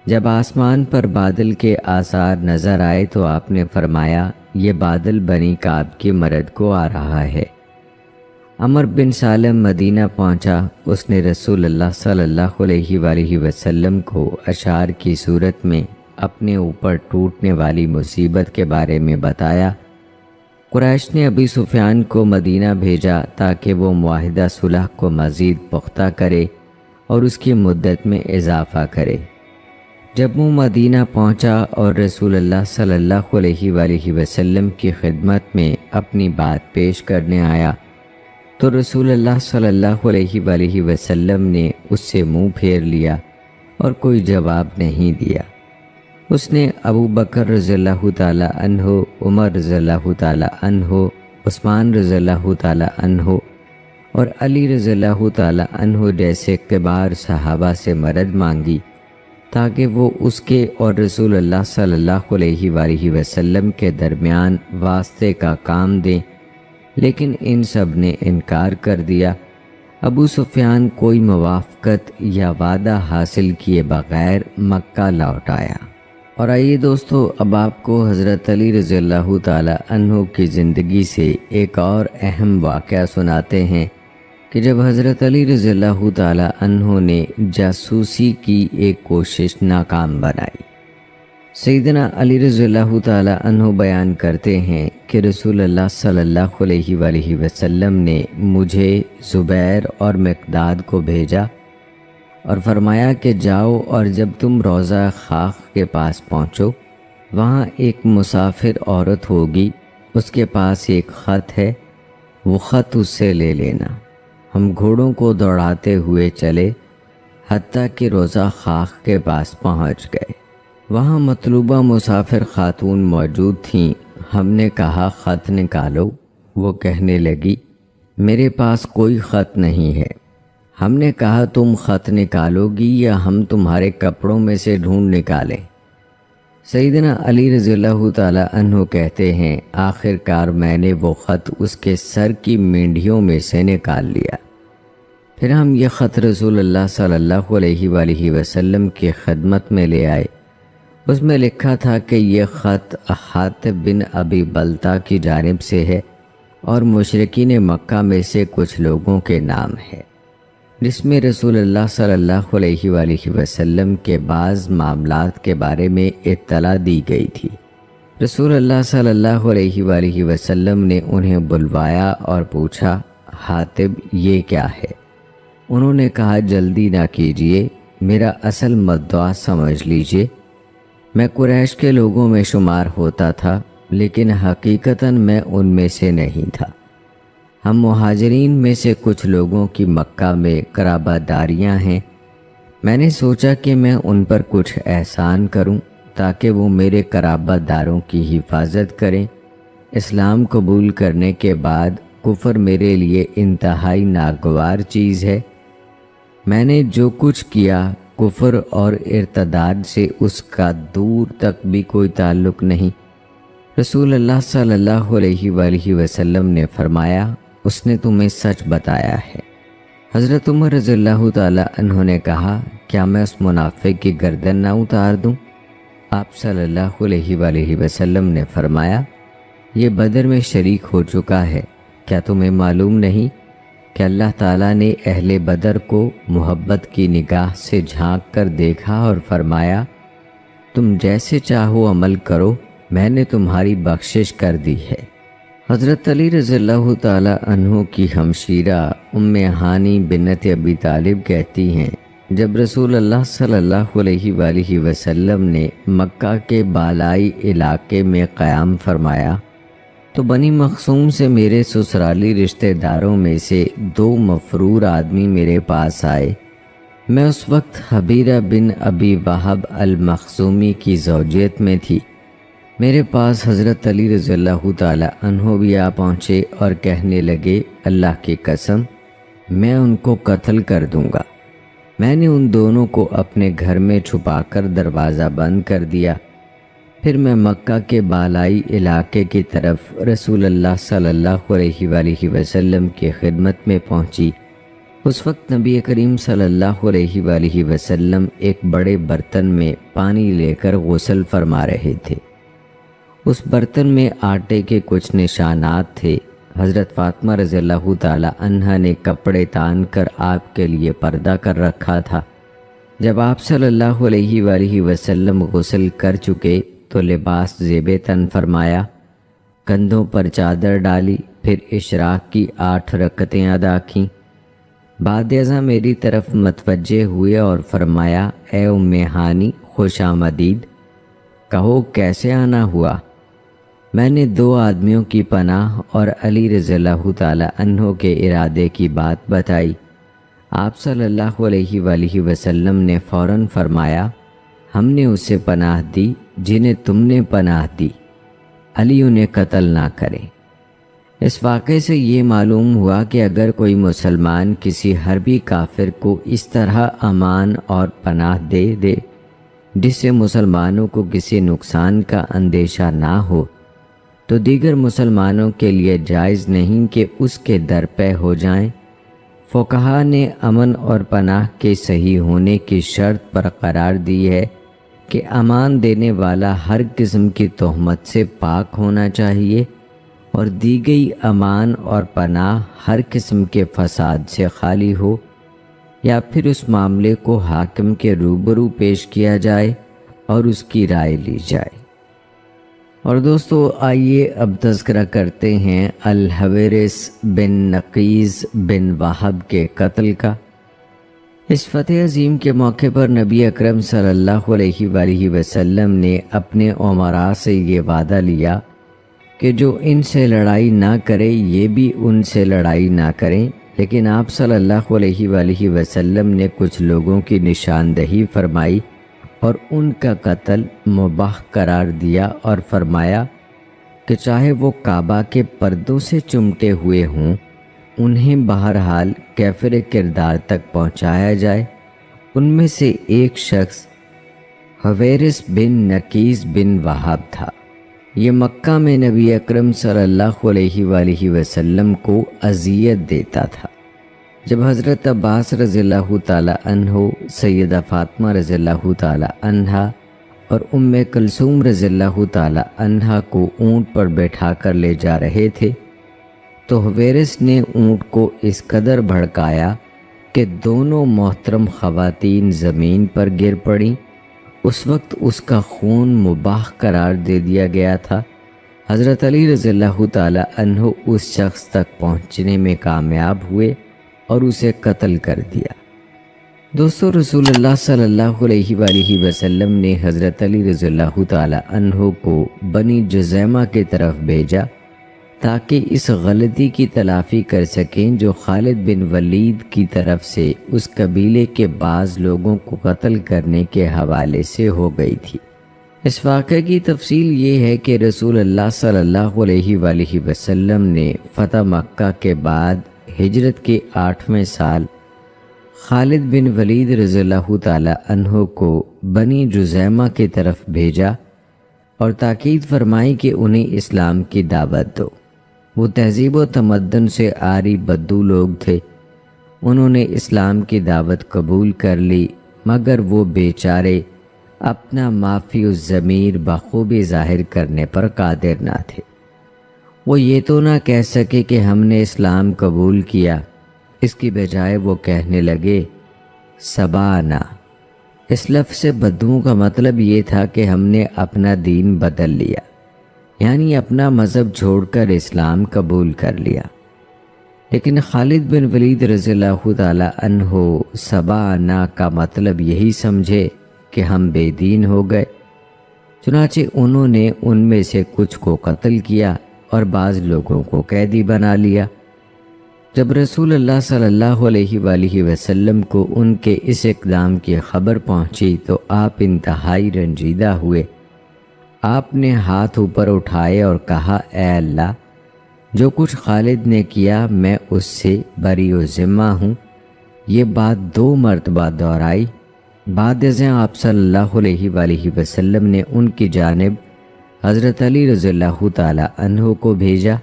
جب آسمان پر بادل کے آثار نظر آئے تو آپ نے فرمایا، یہ بادل بنی کعب کی مدد کو آ رہا ہے۔ عمر بن سالم مدینہ پہنچا، اس نے رسول اللہ صلی اللہ علیہ وآلہ وسلم کو اشعار کی صورت میں اپنے اوپر ٹوٹنے والی مصیبت کے بارے میں بتایا۔ قریش نے ابی سفیان کو مدینہ بھیجا تاکہ وہ معاہدہ صلح کو مزید پختہ کرے اور اس کی مدت میں اضافہ کرے۔ جب وہ مدینہ پہنچا اور رسول اللہ صلی اللہ علیہ وآلہ وسلم کی خدمت میں اپنی بات پیش کرنے آیا تو رسول اللہ صلی اللہ علیہ وآلہ وسلم نے اس سے منہ پھیر لیا اور کوئی جواب نہیں دیا۔ اس نے ابو بکر رضی اللہ تعالی عنہ، عمر رضی اللہ تعالی عنہ، عثمان رضی اللہ تعالی عنہ اور علی رضی اللہ تعالی عنہ جیسے کبار صحابہ سے مدد مانگی تاکہ وہ اس کے اور رسول اللہ صلی اللہ علیہ وآلہ وسلم کے درمیان واسطے کا کام دیں، لیکن ان سب نے انکار کر دیا۔ ابو سفیان کوئی موافقت یا وعدہ حاصل کیے بغیر مکہ لوٹ آیا۔ اور آئیے دوستو اب آپ کو حضرت علی رضی اللہ تعالی عنہ کی زندگی سے ایک اور اہم واقعہ سناتے ہیں کہ جب حضرت علی رضی اللہ تعالی عنہ نے جاسوسی کی ایک کوشش ناکام بنائی۔ سیدنا علی رضی اللہ تعالی عنہ بیان کرتے ہیں کہ رسول اللہ صلی اللہ علیہ وآلہ وسلم نے مجھے، زبیر اور مقداد کو بھیجا اور فرمایا کہ جاؤ اور جب تم روضہ خاک کے پاس پہنچو وہاں ایک مسافر عورت ہوگی، اس کے پاس ایک خط ہے، وہ خط اس سے لے لینا۔ ہم گھوڑوں کو دوڑاتے ہوئے چلے حتیٰ کہ روضہ خاک کے پاس پہنچ گئے۔ وہاں مطلوبہ مسافر خاتون موجود تھیں۔ ہم نے کہا خط نکالو۔ وہ کہنے لگی میرے پاس کوئی خط نہیں ہے۔ ہم نے کہا تم خط نکالو گی یا ہم تمہارے کپڑوں میں سے ڈھونڈ نکالیں؟ سیدنا علی رضی اللہ تعالی عنہ کہتے ہیں آخر کار میں نے وہ خط اس کے سر کی مینڈیوں میں سے نکال لیا۔ پھر ہم یہ خط رسول اللہ صلی اللہ علیہ وآلہ وسلم کی خدمت میں لے آئے۔ اس میں لکھا تھا کہ یہ خط حاطب بن ابی بلتہ کی جانب سے ہے اور مشرکین مکہ میں سے کچھ لوگوں کے نام ہے، جس میں رسول اللہ صلی اللہ علیہ وآلہ وسلم کے بعض معاملات کے بارے میں اطلاع دی گئی تھی۔ رسول اللہ صلی اللہ علیہ وآلہ وسلم نے انہیں بلوایا اور پوچھا حاطب یہ کیا ہے؟ انہوں نے کہا جلدی نہ کیجیے، میرا اصل مدعا سمجھ لیجیے۔ میں قریش کے لوگوں میں شمار ہوتا تھا لیکن حقیقتاً میں ان میں سے نہیں تھا۔ ہم مہاجرین میں سے کچھ لوگوں کی مکہ میں قرابہ داریاں ہیں۔ میں نے سوچا کہ میں ان پر کچھ احسان کروں تاکہ وہ میرے قرابہ داروں کی حفاظت کریں۔ اسلام قبول کرنے کے بعد کفر میرے لیے انتہائی ناگوار چیز ہے۔ میں نے جو کچھ کیا کفر اور ارتداد سے اس کا دور تک بھی کوئی تعلق نہیں۔ رسول اللہ صلی اللہ علیہ وآلہ وسلم نے فرمایا اس نے تمہیں سچ بتایا ہے۔ حضرت عمر رضی اللہ تعالی عنہ نے کہا کیا میں اس منافق کی گردن نہ اتار دوں؟ آپ صلی اللہ علیہ وآلہ وسلم نے فرمایا یہ بدر میں شریک ہو چکا ہے، کیا تمہیں معلوم نہیں کہ اللہ تعالیٰ نے اہل بدر کو محبت کی نگاہ سے جھانک کر دیکھا اور فرمایا تم جیسے چاہو عمل کرو، میں نے تمہاری بخشش کر دی ہے۔ حضرت علی رضی اللہ تعالی عنہ کی ہمشیرہ ام ہانی بنت ابی طالب کہتی ہیں جب رسول اللہ صلی اللہ علیہ وآلہ وسلم نے مکہ کے بالائی علاقے میں قیام فرمایا تو بنی مخزوم سے میرے سسرالی رشتہ داروں میں سے 2 مفرور آدمی میرے پاس آئے۔ میں اس وقت حبیرہ بن ابی وہب المخزومی کی زوجیت میں تھی۔ میرے پاس حضرت علی رضی اللہ تعالی عنہ بھی آ پہنچے اور کہنے لگے اللہ کی قسم میں ان کو قتل کر دوں گا۔ میں نے ان دونوں کو اپنے گھر میں چھپا کر دروازہ بند کر دیا۔ پھر میں مکہ کے بالائی علاقے کی طرف رسول اللہ صلی اللہ علیہ وآلہ وسلم کی خدمت میں پہنچی۔ اس وقت نبی کریم صلی اللہ علیہ وآلہ وسلم ایک بڑے برتن میں پانی لے کر غسل فرما رہے تھے۔ اس برتن میں آٹے کے کچھ نشانات تھے۔ حضرت فاطمہ رضی اللہ تعالی عنہا نے کپڑے تان کر آپ کے لیے پردہ کر رکھا تھا۔ جب آپ صلی اللہ علیہ وآلہ وسلم غسل کر چکے تو لباس زیب تن فرمایا، کندھوں پر چادر ڈالی، پھر اشراق کی 8 رکعتیں ادا کیں۔ بعد ازاں میری طرف متوجہ ہوئے اور فرمایا اے ام ہانی خوش آمدید، کہو کیسے آنا ہوا؟ میں نے 2 آدمیوں کی پناہ اور علی رضی اللہ تعالی عنہ کے ارادے کی بات بتائی۔ آپ صلی اللہ علیہ وآلہ وسلم نے فوراً فرمایا ہم نے اسے پناہ دی جنہیں تم نے پناہ دی، علی انہیں قتل نہ کرے۔ اس واقعے سے یہ معلوم ہوا کہ اگر کوئی مسلمان کسی حربی کافر کو اس طرح امان اور پناہ دے جس سے مسلمانوں کو کسی نقصان کا اندیشہ نہ ہو تو دیگر مسلمانوں کے لیے جائز نہیں کہ اس کے در پہ ہو جائیں۔ فقہا نے امن اور پناہ کے صحیح ہونے کی شرط پر قرار دی ہے کہ امان دینے والا ہر قسم کی تہمت سے پاک ہونا چاہیے اور دی گئی امان اور پناہ ہر قسم کے فساد سے خالی ہو، یا پھر اس معاملے کو حاکم کے روبرو پیش کیا جائے اور اس کی رائے لی جائے۔ اور دوستو آئیے اب تذکرہ کرتے ہیں الحویرث بن نقیز بن وہب کے قتل کا۔ اس فتح عظیم کے موقع پر نبی اکرم صلی اللہ علیہ وآلہ وسلم نے اپنے امراء سے یہ وعدہ لیا کہ جو ان سے لڑائی نہ کرے یہ بھی ان سے لڑائی نہ کریں، لیکن آپ صلی اللہ علیہ وآلہ وسلم نے کچھ لوگوں کی نشاندہی فرمائی اور ان کا قتل مباح قرار دیا اور فرمایا کہ چاہے وہ کعبہ کے پردوں سے چمٹے ہوئے ہوں، انہیں بہرحال کافر کردار تک پہنچایا جائے۔ ان میں سے ایک شخص حویرث بن نکیس بن وہاب تھا۔ یہ مکہ میں نبی اکرم صلی اللہ علیہ وآلہ وسلم کو اذیت دیتا تھا۔ جب حضرت عباس رضی اللہ تعالی عنہ، سیدہ فاطمہ رضی اللہ تعالی عنہا اور ام کلثوم رضی اللہ تعالی عنہا کو اونٹ پر بیٹھا کر لے جا رہے تھے تو حویرث نے اونٹ کو اس قدر بھڑکایا کہ دونوں محترم خواتین زمین پر گر پڑیں۔ اس وقت اس کا خون مباح قرار دے دیا گیا تھا۔ حضرت علی رضی اللہ تعالی عنہ اس شخص تک پہنچنے میں کامیاب ہوئے اور اسے قتل کر دیا۔ دوستو، رسول اللہ صلی اللہ علیہ وآلہ وسلم نے حضرت علی رضی اللہ تعالی عنہ کو بنی جذیمہ کی طرف بھیجا تاکہ اس غلطی کی تلافی کر سکیں جو خالد بن ولید کی طرف سے اس قبیلے کے بعض لوگوں کو قتل کرنے کے حوالے سے ہو گئی تھی۔ اس واقعے کی تفصیل یہ ہے کہ رسول اللہ صلی اللہ علیہ وآلہ وسلم نے فتح مکہ کے بعد ہجرت کے 8ویں سال خالد بن ولید رضی اللہ تعالی عنہ کو بنی جذیمہ کی طرف بھیجا اور تاکید فرمائی کہ انہیں اسلام کی دعوت دو۔ وہ تہذیب و تمدن سے عاری بدو لوگ تھے۔ انہوں نے اسلام کی دعوت قبول کر لی، مگر وہ بیچارے اپنا معافی الضمیر بخوبی ظاہر کرنے پر قادر نہ تھے۔ وہ یہ تو نہ کہہ سکے کہ ہم نے اسلام قبول کیا، اس کی بجائے وہ کہنے لگے سبانا۔ اس لفظ سے بدوؤں کا مطلب یہ تھا کہ ہم نے اپنا دین بدل لیا، یعنی اپنا مذہب چھوڑ کر اسلام قبول کر لیا۔ لیکن خالد بن ولید رضی اللہ تعالی عنہ سبانا کا مطلب یہی سمجھے کہ ہم بے دین ہو گئے۔ چنانچہ انہوں نے ان میں سے کچھ کو قتل کیا اور بعض لوگوں کو قیدی بنا لیا۔ جب رسول اللہ صلی اللہ علیہ وآلہ وسلم کو ان کے اس اقدام کی خبر پہنچی تو آپ انتہائی رنجیدہ ہوئے۔ آپ نے ہاتھ اوپر اٹھائے اور کہا، اے اللہ، جو کچھ خالد نے کیا میں اس سے بری و ذمہ ہوں۔ یہ بات 2 مرتبہ دہرائی۔ بعد ازاں آپ صلی اللہ علیہ وآلہ وسلم نے ان کی جانب حضرت علی رضی اللہ تعالی عنہ کو بھیجا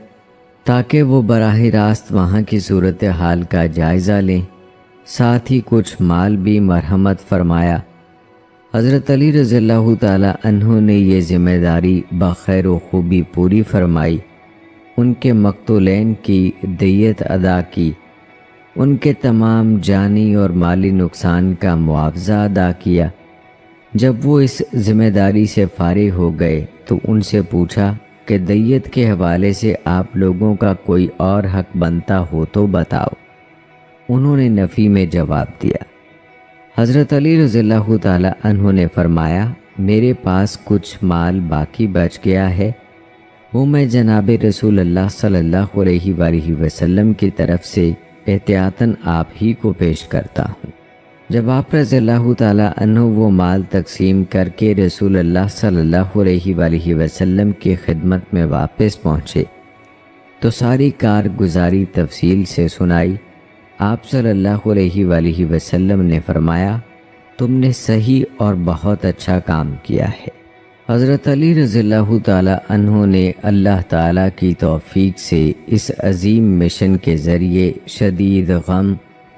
تاکہ وہ براہ راست وہاں کی صورتحال کا جائزہ لیں، ساتھ ہی کچھ مال بھی مرحمت فرمایا۔ حضرت علی رضی اللہ تعالی عنہ نے یہ ذمہ داری بخیر و خوبی پوری فرمائی، ان کے مقتولین کی دیت ادا کی، ان کے تمام جانی اور مالی نقصان کا معاوضہ ادا کیا۔ جب وہ اس ذمہ داری سے فارغ ہو گئے تو ان سے پوچھا کہ دیت کے حوالے سے آپ لوگوں کا کوئی اور حق بنتا ہو تو بتاؤ۔ انہوں نے نفی میں جواب دیا۔ حضرت علی رضی اللہ تعالی عنہ نے فرمایا، میرے پاس کچھ مال باقی بچ گیا ہے، وہ میں جناب رسول اللہ صلی اللہ علیہ وآلہ وسلم کی طرف سے احتیاطاً آپ ہی کو پیش کرتا ہوں۔ جب آپ رضی اللہ تعالی عنہ وہ مال تقسیم کر کے رسول اللہ صلی اللہ علیہ وآلہ وسلم کی خدمت میں واپس پہنچے تو ساری کارگزاری تفصیل سے سنائی۔ آپ صلی اللہ علیہ وآلہ وسلم نے فرمایا، تم نے صحیح اور بہت اچھا کام کیا ہے۔ حضرت علی رضی اللہ تعالی عنہ نے اللہ تعالیٰ کی توفیق سے اس عظیم مشن کے ذریعے شدید غم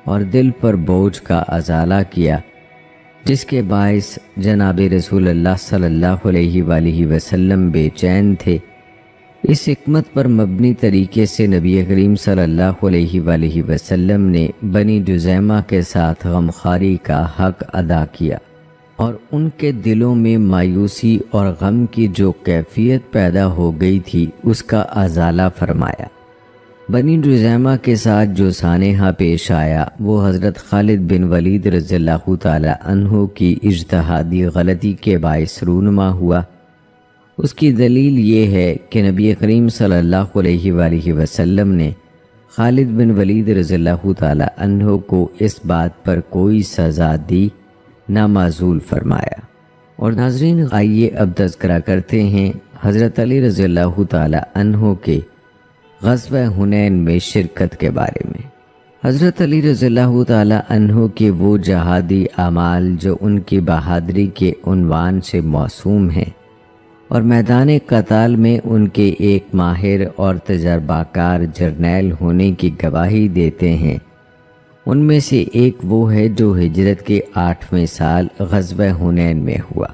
اور دل پر بوجھ کا ازالہ کیا، جس کے باعث جناب رسول اللہ صلی اللہ علیہ وآلہ وسلم بے چین تھے۔ اس حکمت پر مبنی طریقے سے نبی کریم صلی اللہ علیہ وآلہ وسلم نے بنی جذیمہ کے ساتھ غمخواری کا حق ادا کیا اور ان کے دلوں میں مایوسی اور غم کی جو کیفیت پیدا ہو گئی تھی اس کا ازالہ فرمایا۔ بنی جذیمہ کے ساتھ جو سانحہ پیش آیا وہ حضرت خالد بن ولید رضی اللہ تعالی عنہ کی اجتہادی غلطی کے باعث رونما ہوا۔ اس کی دلیل یہ ہے کہ نبی کریم صلی اللہ علیہ وآلہ وسلم نے خالد بن ولید رضی اللہ تعالی عنہ کو اس بات پر کوئی سزا دی نہ معزول فرمایا۔ اور ناظرین، آئیے اب تذکرہ کرتے ہیں حضرت علی رضی اللہ تعالی عنہ کے غزوہ حنین میں شرکت کے بارے میں۔ حضرت علی رضی اللہ تعالی عنہ کے وہ جہادی اعمال جو ان کی بہادری کے عنوان سے موسوم ہیں اور میدان قتال میں ان کے ایک ماہر اور تجربہ کار جرنیل ہونے کی گواہی دیتے ہیں، ان میں سے ایک وہ ہے جو ہجرت کے 8ویں سال غزوہ حنین میں ہوا۔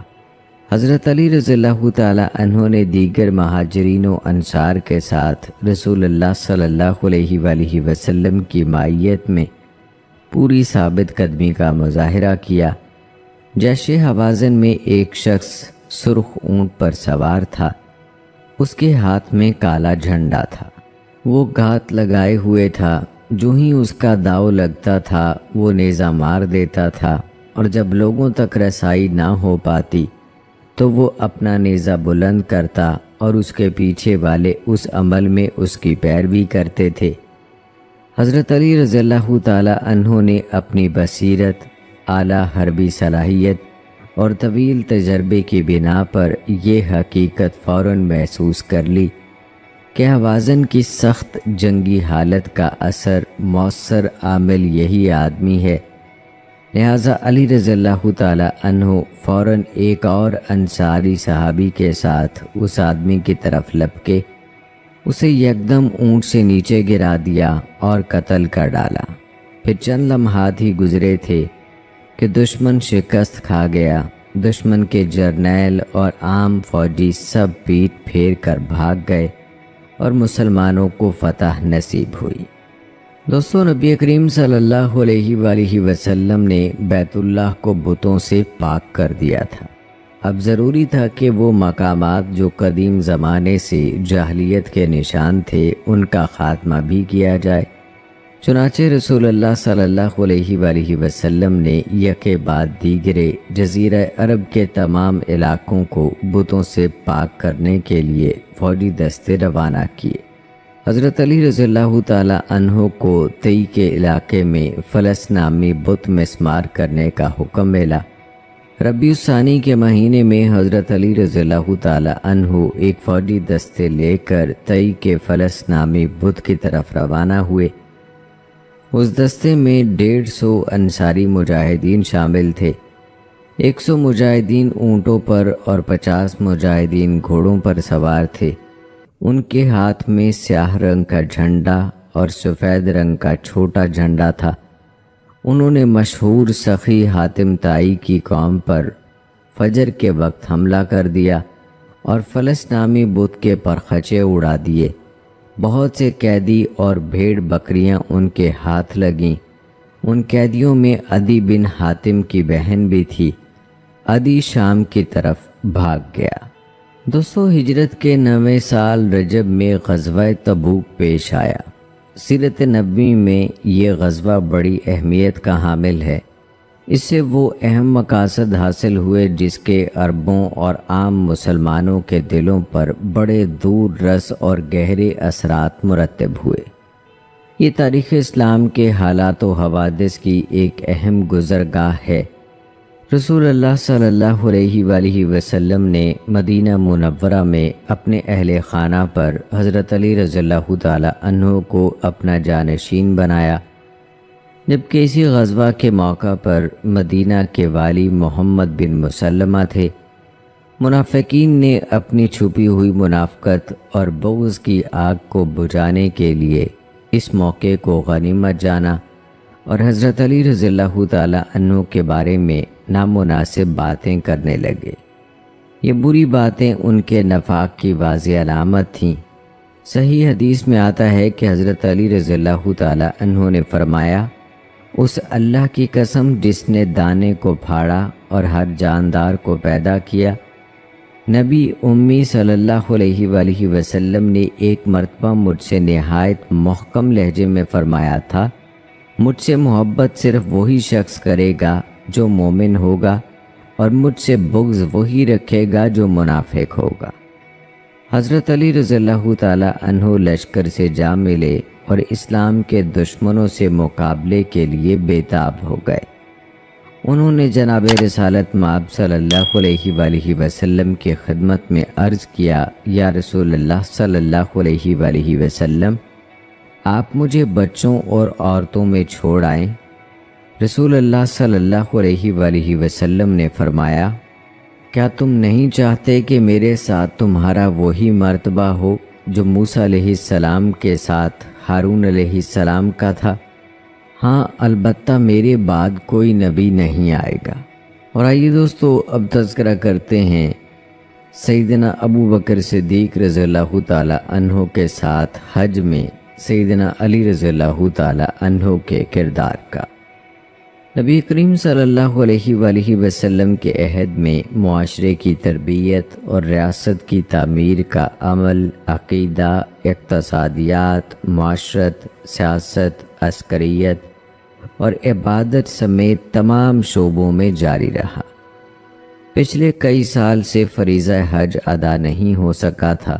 حضرت علی رضی اللہ تعالی عنہ نے دیگر مہاجرین و انصار کے ساتھ رسول اللہ صلی اللہ علیہ وآلہ وسلم کی معیت میں پوری ثابت قدمی کا مظاہرہ کیا۔ جیش حوازن میں ایک شخص سرخ اونٹ پر سوار تھا، اس کے ہاتھ میں کالا جھنڈا تھا، وہ گھات لگائے ہوئے تھا، جو ہی اس کا داؤ لگتا تھا وہ نیزہ مار دیتا تھا، اور جب لوگوں تک رسائی نہ ہو پاتی تو وہ اپنا نیزہ بلند کرتا اور اس کے پیچھے والے اس عمل میں اس کی پیروی کرتے تھے۔ حضرت علی رضی اللہ تعالی عنہ نے اپنی بصیرت، اعلیٰ حربی صلاحیت اور طویل تجربے کی بنا پر یہ حقیقت فوراً محسوس کر لی کہ حوازن کی سخت جنگی حالت کا اثر مؤثر عامل یہی آدمی ہے، لہٰذا علی رضی اللہ تعالی عنہ فوراً ایک اور انصاری صحابی کے ساتھ اس آدمی کی طرف لپکے، اسے یکدم اونٹ سے نیچے گرا دیا اور قتل کر ڈالا۔ پھر چند لمحات ہی گزرے تھے کہ دشمن شکست کھا گیا، دشمن کے جرنیل اور عام فوجی سب پیٹ پھیر کر بھاگ گئے اور مسلمانوں کو فتح نصیب ہوئی۔ دوستو، نبی کریم صلی اللہ علیہ وآلہ وسلم نے بیت اللہ کو بتوں سے پاک کر دیا تھا۔ اب ضروری تھا کہ وہ مقامات جو قدیم زمانے سے جاہلیت کے نشان تھے ان کا خاتمہ بھی کیا جائے۔ چنانچہ رسول اللہ صلی اللہ علیہ وآلہ وسلم نے یکے بعد دیگرے جزیرہ عرب کے تمام علاقوں کو بتوں سے پاک کرنے کے لیے فوجی دستے روانہ کیے۔ حضرت علی رضی اللہ تعالی عنہ کو تئی کے علاقے میں فلس نامی بت مسمار کرنے کا حکم ملا۔ ربیع الثانی کے مہینے میں حضرت علی رضی اللہ تعالی عنہ ایک فوجی دستے لے کر تئی کے فلس نامی بت کی طرف روانہ ہوئے۔ اس دستے میں 150 انصاری مجاہدین شامل تھے۔ 100 مجاہدین اونٹوں پر اور 50 مجاہدین گھوڑوں پر سوار تھے۔ ان کے ہاتھ میں سیاہ رنگ کا جھنڈا اور سفید رنگ کا چھوٹا جھنڈا تھا۔ انہوں نے مشہور سخی حاتم طائی کی قوم پر فجر کے وقت حملہ کر دیا اور فلس نامی بت کے پرخچے اڑا دیے۔ بہت سے قیدی اور بھیڑ بکریاں ان کے ہاتھ لگیں۔ ان قیدیوں میں عدی بن حاتم کی بہن بھی تھی۔ عدی شام کی طرف بھاگ گیا۔ دوستو، ہجرت کے 9ویں سال رجب میں غزوہ تبوک پیش آیا۔ سیرت نبوی میں یہ غزوہ بڑی اہمیت کا حامل ہے۔ اس سے وہ اہم مقاصد حاصل ہوئے جس کے عربوں اور عام مسلمانوں کے دلوں پر بڑے دور رس اور گہرے اثرات مرتب ہوئے۔ یہ تاریخ اسلام کے حالات و حوادث کی ایک اہم گزرگاہ ہے۔ رسول اللہ صلی اللہ علیہ وآلہ وسلم نے مدینہ منورہ میں اپنے اہل خانہ پر حضرت علی رضی اللہ تعالی عنہ کو اپنا جانشین بنایا، جبکہ اسی غزوہ کے موقع پر مدینہ کے والی محمد بن مسلمہ تھے۔ منافقین نے اپنی چھپی ہوئی منافقت اور بغض کی آگ کو بجھانے کے لیے اس موقع کو غنیمت جانا اور حضرت علی رضی اللہ تعالی عنہ کے بارے میں نامناسب باتیں کرنے لگے۔ یہ بری باتیں ان کے نفاق کی واضح علامت تھیں۔ صحیح حدیث میں آتا ہے کہ حضرت علی رضی اللہ تعالی عنہ نے فرمایا، اس اللہ کی قسم جس نے دانے کو پھاڑا اور ہر جاندار کو پیدا کیا، نبی امی صلی اللہ علیہ وآلہ وسلم نے ایک مرتبہ مجھ سے نہایت محکم لہجے میں فرمایا تھا، مجھ سے محبت صرف وہی شخص کرے گا جو مومن ہوگا، اور مجھ سے بغض وہی رکھے گا جو منافق ہوگا۔ حضرت علی رضی اللہ تعالی عنہ لشکر سے جا ملے اور اسلام کے دشمنوں سے مقابلے کے لیے بےتاب ہو گئے۔ انہوں نے جناب رسالت مآب صلی اللہ علیہ وآلہ وسلم کی خدمت میں عرض کیا، یا رسول اللہ صلی اللہ علیہ وآلہ وسلم، آپ مجھے بچوں اور عورتوں میں چھوڑ آئیں۔ رسول اللہ صلی اللہ علیہ وآلہ وسلم نے فرمایا، کیا تم نہیں چاہتے کہ میرے ساتھ تمہارا وہی مرتبہ ہو جو موسیٰ علیہ السلام کے ساتھ ہارون علیہ السلام کا تھا؟ ہاں، البتہ میرے بعد کوئی نبی نہیں آئے گا۔ اور آئیے دوستو، اب تذکرہ کرتے ہیں سیدنا ابو بکر صدیق رضی اللہ تعالی عنہ کے ساتھ حج میں سیدنا علی رضی اللہ تعالی عنہ کے کردار کا۔ نبی کریم صلی اللہ علیہ وآلہ وسلم کے عہد میں معاشرے کی تربیت اور ریاست کی تعمیر کا عمل عقیدہ، اقتصادیات، معاشرت، سیاست، عسکریت اور عبادت سمیت تمام شعبوں میں جاری رہا۔ پچھلے کئی سال سے فریضہ حج ادا نہیں ہو سکا تھا۔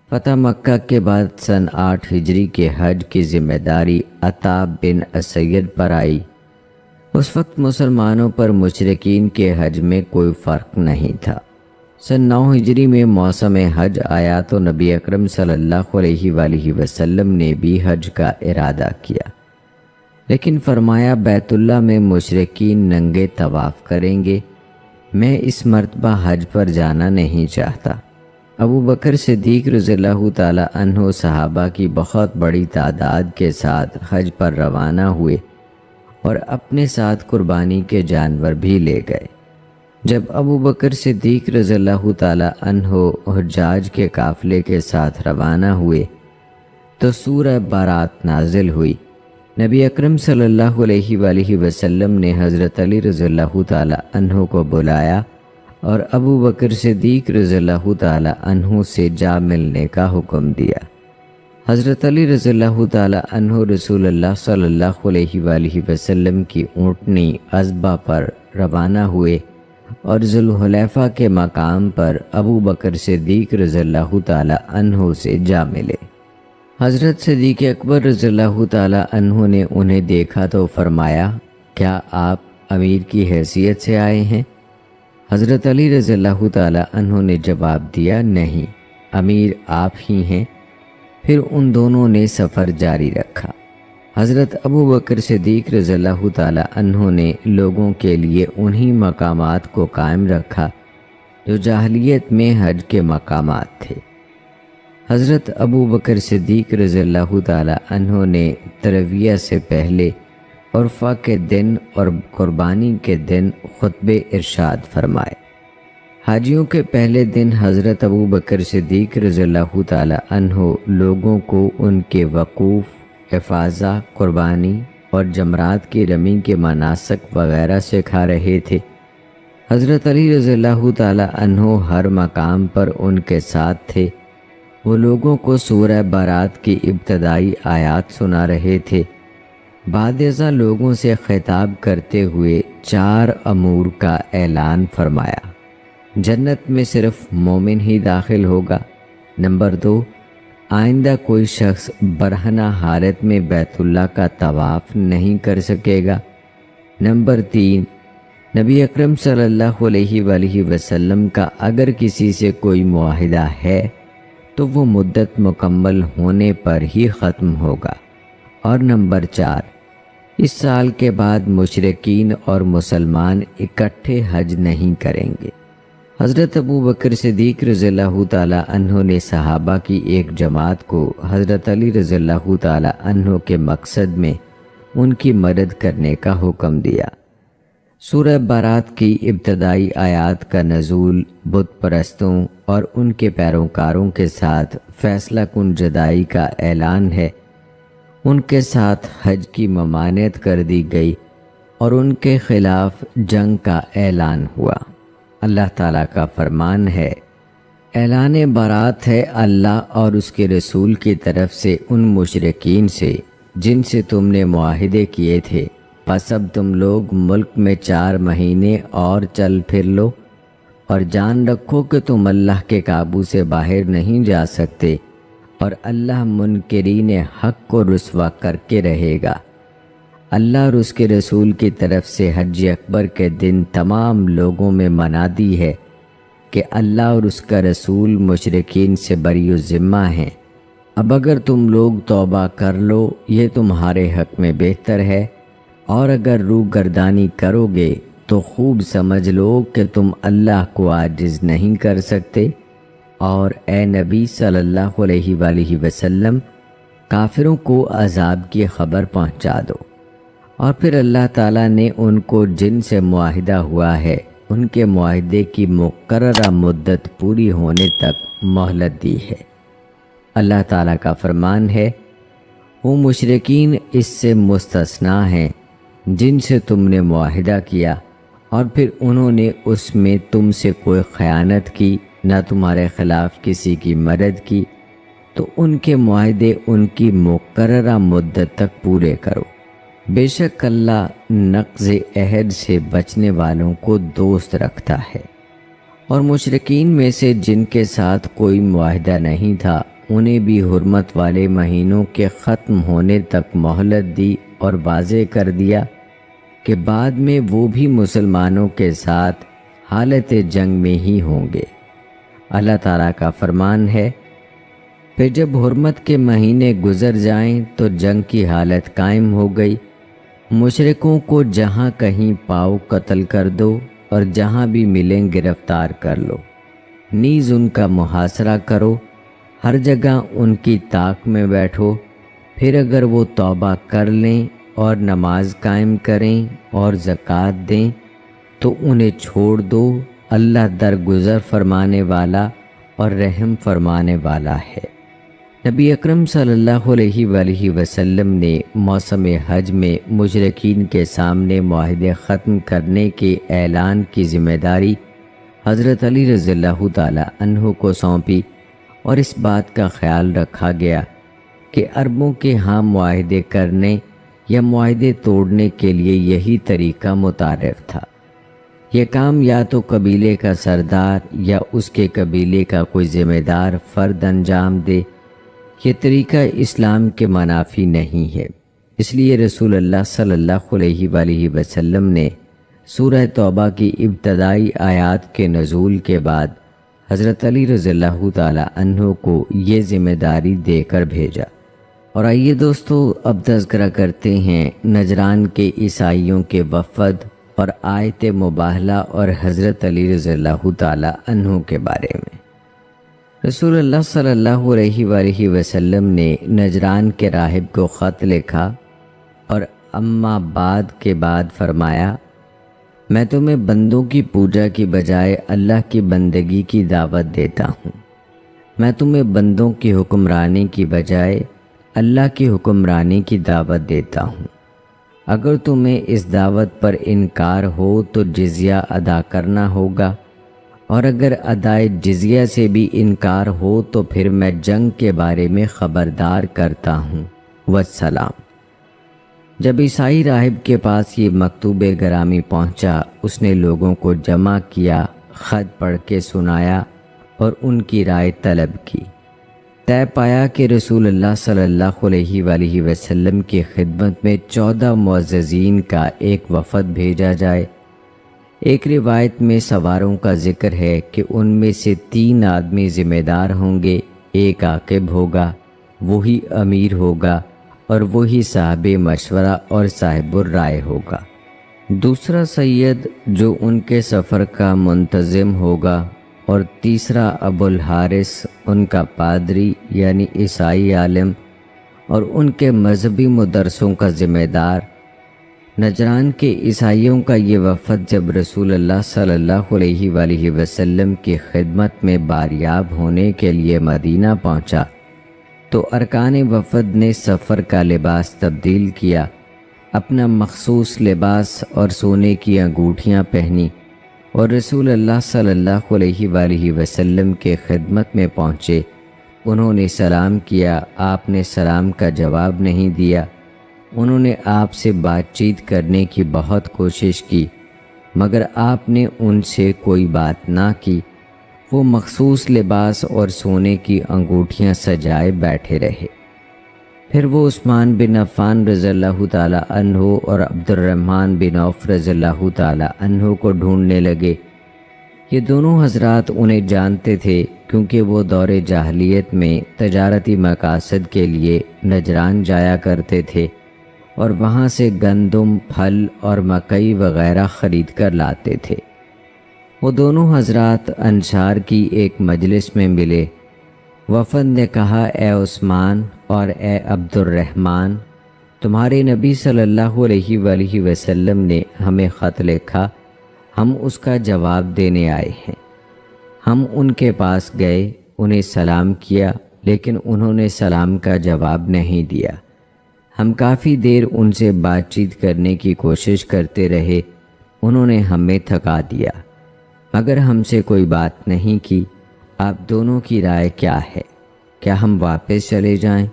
فتح مکہ کے بعد سن 8 ہجری کے حج کی ذمہ داری عطا بن اسید پر آئی۔ اس وقت مسلمانوں پر مشرکین کے حج میں کوئی فرق نہیں تھا۔ سن 9 ہجری میں موسم حج آیا تو نبی اکرم صلی اللہ علیہ وآلہ وسلم نے بھی حج کا ارادہ کیا، لیکن فرمایا بیت اللہ میں مشرکین ننگے طواف کریں گے، میں اس مرتبہ حج پر جانا نہیں چاہتا۔ ابو بکر صدیق رضی اللہ تعالی عنہ صحابہ کی بہت بڑی تعداد کے ساتھ حج پر روانہ ہوئے اور اپنے ساتھ قربانی کے جانور بھی لے گئے۔ جب ابو بکر صدیق رضی اللہ تعالی عنہ حجاج کے قافلے کے ساتھ روانہ ہوئے تو سورہ بارات نازل ہوئی۔ نبی اکرم صلی اللہ علیہ وآلہ وسلم نے حضرت علی رضی اللہ تعالی عنہ کو بلایا اور ابو بکر صدیق رضی اللہ تعالی عنہ سے جا ملنے کا حکم دیا۔ حضرت علی رضی اللہ تعالی عنہ رسول اللہ صلی اللہ علیہ وآلہ وسلم کی اونٹنی ازبہ پر روانہ ہوئے اور ذوالحلیفہ کے مقام پر ابو بکر صدیق رضی اللہ تعالی عنہ سے جا ملے۔ حضرت صدیق اکبر رضی اللہ تعالی عنہ نے انہیں دیکھا تو فرمایا، کیا آپ امیر کی حیثیت سے آئے ہیں؟ حضرت علی رضی اللہ تعالی عنہ نے جواب دیا، نہیں، امیر آپ ہی ہیں۔ پھر ان دونوں نے سفر جاری رکھا۔ حضرت ابو بکر صدیق رضی اللہ تعالی عنہ نے لوگوں کے لیے انہی مقامات کو قائم رکھا جو جاہلیت میں حج کے مقامات تھے۔ حضرت ابو بکر صدیق رضی اللہ تعالی عنہ نے ترویہ سے پہلے عرفہ کے دن اور قربانی کے دن خطبے ارشاد فرمائے۔ حاجیوں کے پہلے دن حضرت ابو بکر صدیق رضی اللہ تعالی عنہ لوگوں کو ان کے وقوف، افاضہ، قربانی اور جمرات کی رمی کے مناسک وغیرہ سکھا رہے تھے۔ حضرت علی رضی اللہ تعالی عنہ ہر مقام پر ان کے ساتھ تھے۔ وہ لوگوں کو سورہ بارات کی ابتدائی آیات سنا رہے تھے۔ بعد ازاں لوگوں سے خطاب کرتے ہوئے 4 امور کا اعلان فرمایا۔ جنت میں صرف مومن ہی داخل ہوگا۔ نمبر 2، آئندہ کوئی شخص برہنہ حالت میں بیت اللہ کا طواف نہیں کر سکے گا۔ نمبر 3، نبی اکرم صلی اللہ علیہ وآلہ وسلم کا اگر کسی سے کوئی معاہدہ ہے تو وہ مدت مکمل ہونے پر ہی ختم ہوگا۔ اور نمبر 4، اس سال کے بعد مشرکین اور مسلمان اکٹھے حج نہیں کریں گے۔ حضرت ابو بکر صدیق رضی اللہ تعالی عنہ نے صحابہ کی ایک جماعت کو حضرت علی رضی اللہ تعالی عنہ کے مقصد میں ان کی مدد کرنے کا حکم دیا۔ سورہ بارات کی ابتدائی آیات کا نزول بت پرستوں اور ان کے پیروکاروں کے ساتھ فیصلہ کن جدائی کا اعلان ہے۔ ان کے ساتھ حج کی ممانعت کر دی گئی اور ان کے خلاف جنگ کا اعلان ہوا۔ اللہ تعالیٰ کا فرمان ہے، اعلان برات ہے اللہ اور اس کے رسول کی طرف سے ان مشرکین سے جن سے تم نے معاہدے کیے تھے، پس اب تم لوگ ملک میں 4 مہینے اور چل پھر لو، اور جان رکھو کہ تم اللہ کے قابو سے باہر نہیں جا سکتے، اور اللہ منکرین حق کو رسوا کر کے رہے گا۔ اللہ اور اس کے رسول کی طرف سے حج اکبر کے دن تمام لوگوں میں منادی ہے کہ اللہ اور اس کا رسول مشرکین سے بری الذمہ ہیں۔ اب اگر تم لوگ توبہ کر لو یہ تمہارے حق میں بہتر ہے، اور اگر روح گردانی کرو گے تو خوب سمجھ لو کہ تم اللہ کو عاجز نہیں کر سکتے، اور اے نبی صلی اللہ علیہ وآلہ وسلم کافروں کو عذاب کی خبر پہنچا دو۔ اور پھر اللہ تعالیٰ نے ان کو جن سے معاہدہ ہوا ہے ان کے معاہدے کی مقررہ مدت پوری ہونے تک مہلت دی ہے۔ اللہ تعالیٰ کا فرمان ہے، وہ مشرکین اس سے مستثنیٰ ہیں جن سے تم نے معاہدہ کیا اور پھر انہوں نے اس میں تم سے کوئی خیانت کی، نہ تمہارے خلاف کسی کی مدد کی، تو ان کے معاہدے ان کی مقررہ مدت تک پورے کرو۔ بے شک اللہ نقض عہد سے بچنے والوں کو دوست رکھتا ہے۔ اور مشرکین میں سے جن کے ساتھ کوئی معاہدہ نہیں تھا انہیں بھی حرمت والے مہینوں کے ختم ہونے تک مہلت دی، اور واضح کر دیا کہ بعد میں وہ بھی مسلمانوں کے ساتھ حالت جنگ میں ہی ہوں گے۔ اللہ تعالیٰ کا فرمان ہے، پھر جب حرمت کے مہینے گزر جائیں تو جنگ کی حالت قائم ہو گئی، مشرکوں کو جہاں کہیں پاؤ قتل کر دو، اور جہاں بھی ملیں گرفتار کر لو، نیز ان کا محاصرہ کرو، ہر جگہ ان کی طاق میں بیٹھو، پھر اگر وہ توبہ کر لیں اور نماز قائم کریں اور زکوٰۃ دیں تو انہیں چھوڑ دو، اللہ درگزر فرمانے والا اور رحم فرمانے والا ہے۔ نبی اکرم صلی اللہ علیہ وآلہ وسلم نے موسم حج میں مشرکین کے سامنے معاہدے ختم کرنے کے اعلان کی ذمہ داری حضرت علی رضی اللہ تعالی عنہ کو سونپی، اور اس بات کا خیال رکھا گیا کہ عربوں کے ہاں معاہدے کرنے یا معاہدے توڑنے کے لیے یہی طریقہ متعارف تھا۔ یہ کام یا تو قبیلے کا سردار یا اس کے قبیلے کا کوئی ذمہ دار فرد انجام دے۔ یہ طریقہ اسلام کے منافی نہیں ہے، اس لیے رسول اللہ صلی اللہ علیہ وآلہ وسلم نے سورہ توبہ کی ابتدائی آیات کے نزول کے بعد حضرت علی رضی اللہ تعالی عنہ کو یہ ذمہ داری دے کر بھیجا۔ اور آئیے دوستو اب تذکرہ کرتے ہیں نجران کے عیسائیوں کے وفد اور آیت مباہلہ اور حضرت علی رضی اللہ تعالی عنہ کے بارے میں۔ رسول اللہ صلی اللہ علیہ وآلہ وسلم نے نجران کے راہب کو خط لکھا اور اما بعد کے بعد فرمایا، میں تمہیں بندوں کی پوجا کی بجائے اللہ کی بندگی کی دعوت دیتا ہوں۔ میں تمہیں بندوں کی حکمرانی کی بجائے اللہ کی حکمرانی کی دعوت دیتا ہوں۔ اگر تمہیں اس دعوت پر انکار ہو تو جزیہ ادا کرنا ہوگا، اور اگر ادائے جزیہ سے بھی انکار ہو تو پھر میں جنگ کے بارے میں خبردار کرتا ہوں۔ والسلام۔ جب عیسائی راہب کے پاس یہ مکتوب گرامی پہنچا، اس نے لوگوں کو جمع کیا، خط پڑھ کے سنایا اور ان کی رائے طلب کی۔ طے پایا کہ رسول اللہ صلی اللہ علیہ وآلہ وسلم کی خدمت میں 14 معززین کا ایک وفد بھیجا جائے۔ ایک روایت میں سواروں کا ذکر ہے کہ ان میں سے 3 آدمی ذمہ دار ہوں گے، ایک عاقب ہوگا، وہی امیر ہوگا، اور وہی صاحب مشورہ اور صاحب الرائے ہوگا، دوسرا سید جو ان کے سفر کا منتظم ہوگا، اور تیسرا ابو الحارث ان کا پادری یعنی عیسائی عالم اور ان کے مذہبی مدرسوں کا ذمہ دار۔ نجران کے عیسائیوں کا یہ وفد جب رسول اللہ صلی اللہ علیہ وآلہ وسلم کی خدمت میں باریاب ہونے کے لیے مدینہ پہنچا تو ارکان وفد نے سفر کا لباس تبدیل کیا، اپنا مخصوص لباس اور سونے کی انگوٹھیاں پہنی، اور رسول اللہ صلی اللہ علیہ وآلہ وسلم کے خدمت میں پہنچے۔ انہوں نے سلام کیا، آپ نے سلام کا جواب نہیں دیا۔ انہوں نے آپ سے بات چیت کرنے کی بہت کوشش کی، مگر آپ نے ان سے کوئی بات نہ کی۔ وہ مخصوص لباس اور سونے کی انگوٹھیاں سجائے بیٹھے رہے۔ پھر وہ عثمان بن عفان رضی اللہ تعالی عنہ اور عبد الرحمن بن عوف رضی اللہ تعالی عنہ کو ڈھونڈنے لگے۔ یہ دونوں حضرات انہیں جانتے تھے، کیونکہ وہ دور جاہلیت میں تجارتی مقاصد کے لیے نجران جایا کرتے تھے اور وہاں سے گندم، پھل اور مکئی وغیرہ خرید کر لاتے تھے۔ وہ دونوں حضرات انصار کی ایک مجلس میں ملے۔ وفد نے کہا، اے عثمان اور اے عبد الرحمن، تمہارے نبی صلی اللہ علیہ وآلہ وسلم نے ہمیں خط لکھا، ہم اس کا جواب دینے آئے ہیں۔ ہم ان کے پاس گئے، انہیں سلام کیا، لیکن انہوں نے سلام کا جواب نہیں دیا۔ ہم کافی دیر ان سے بات چیت کرنے کی کوشش کرتے رہے، انہوں نے ہمیں تھکا دیا، مگر ہم سے کوئی بات نہیں کی۔ آپ دونوں کی رائے کیا ہے؟ کیا ہم واپس چلے جائیں؟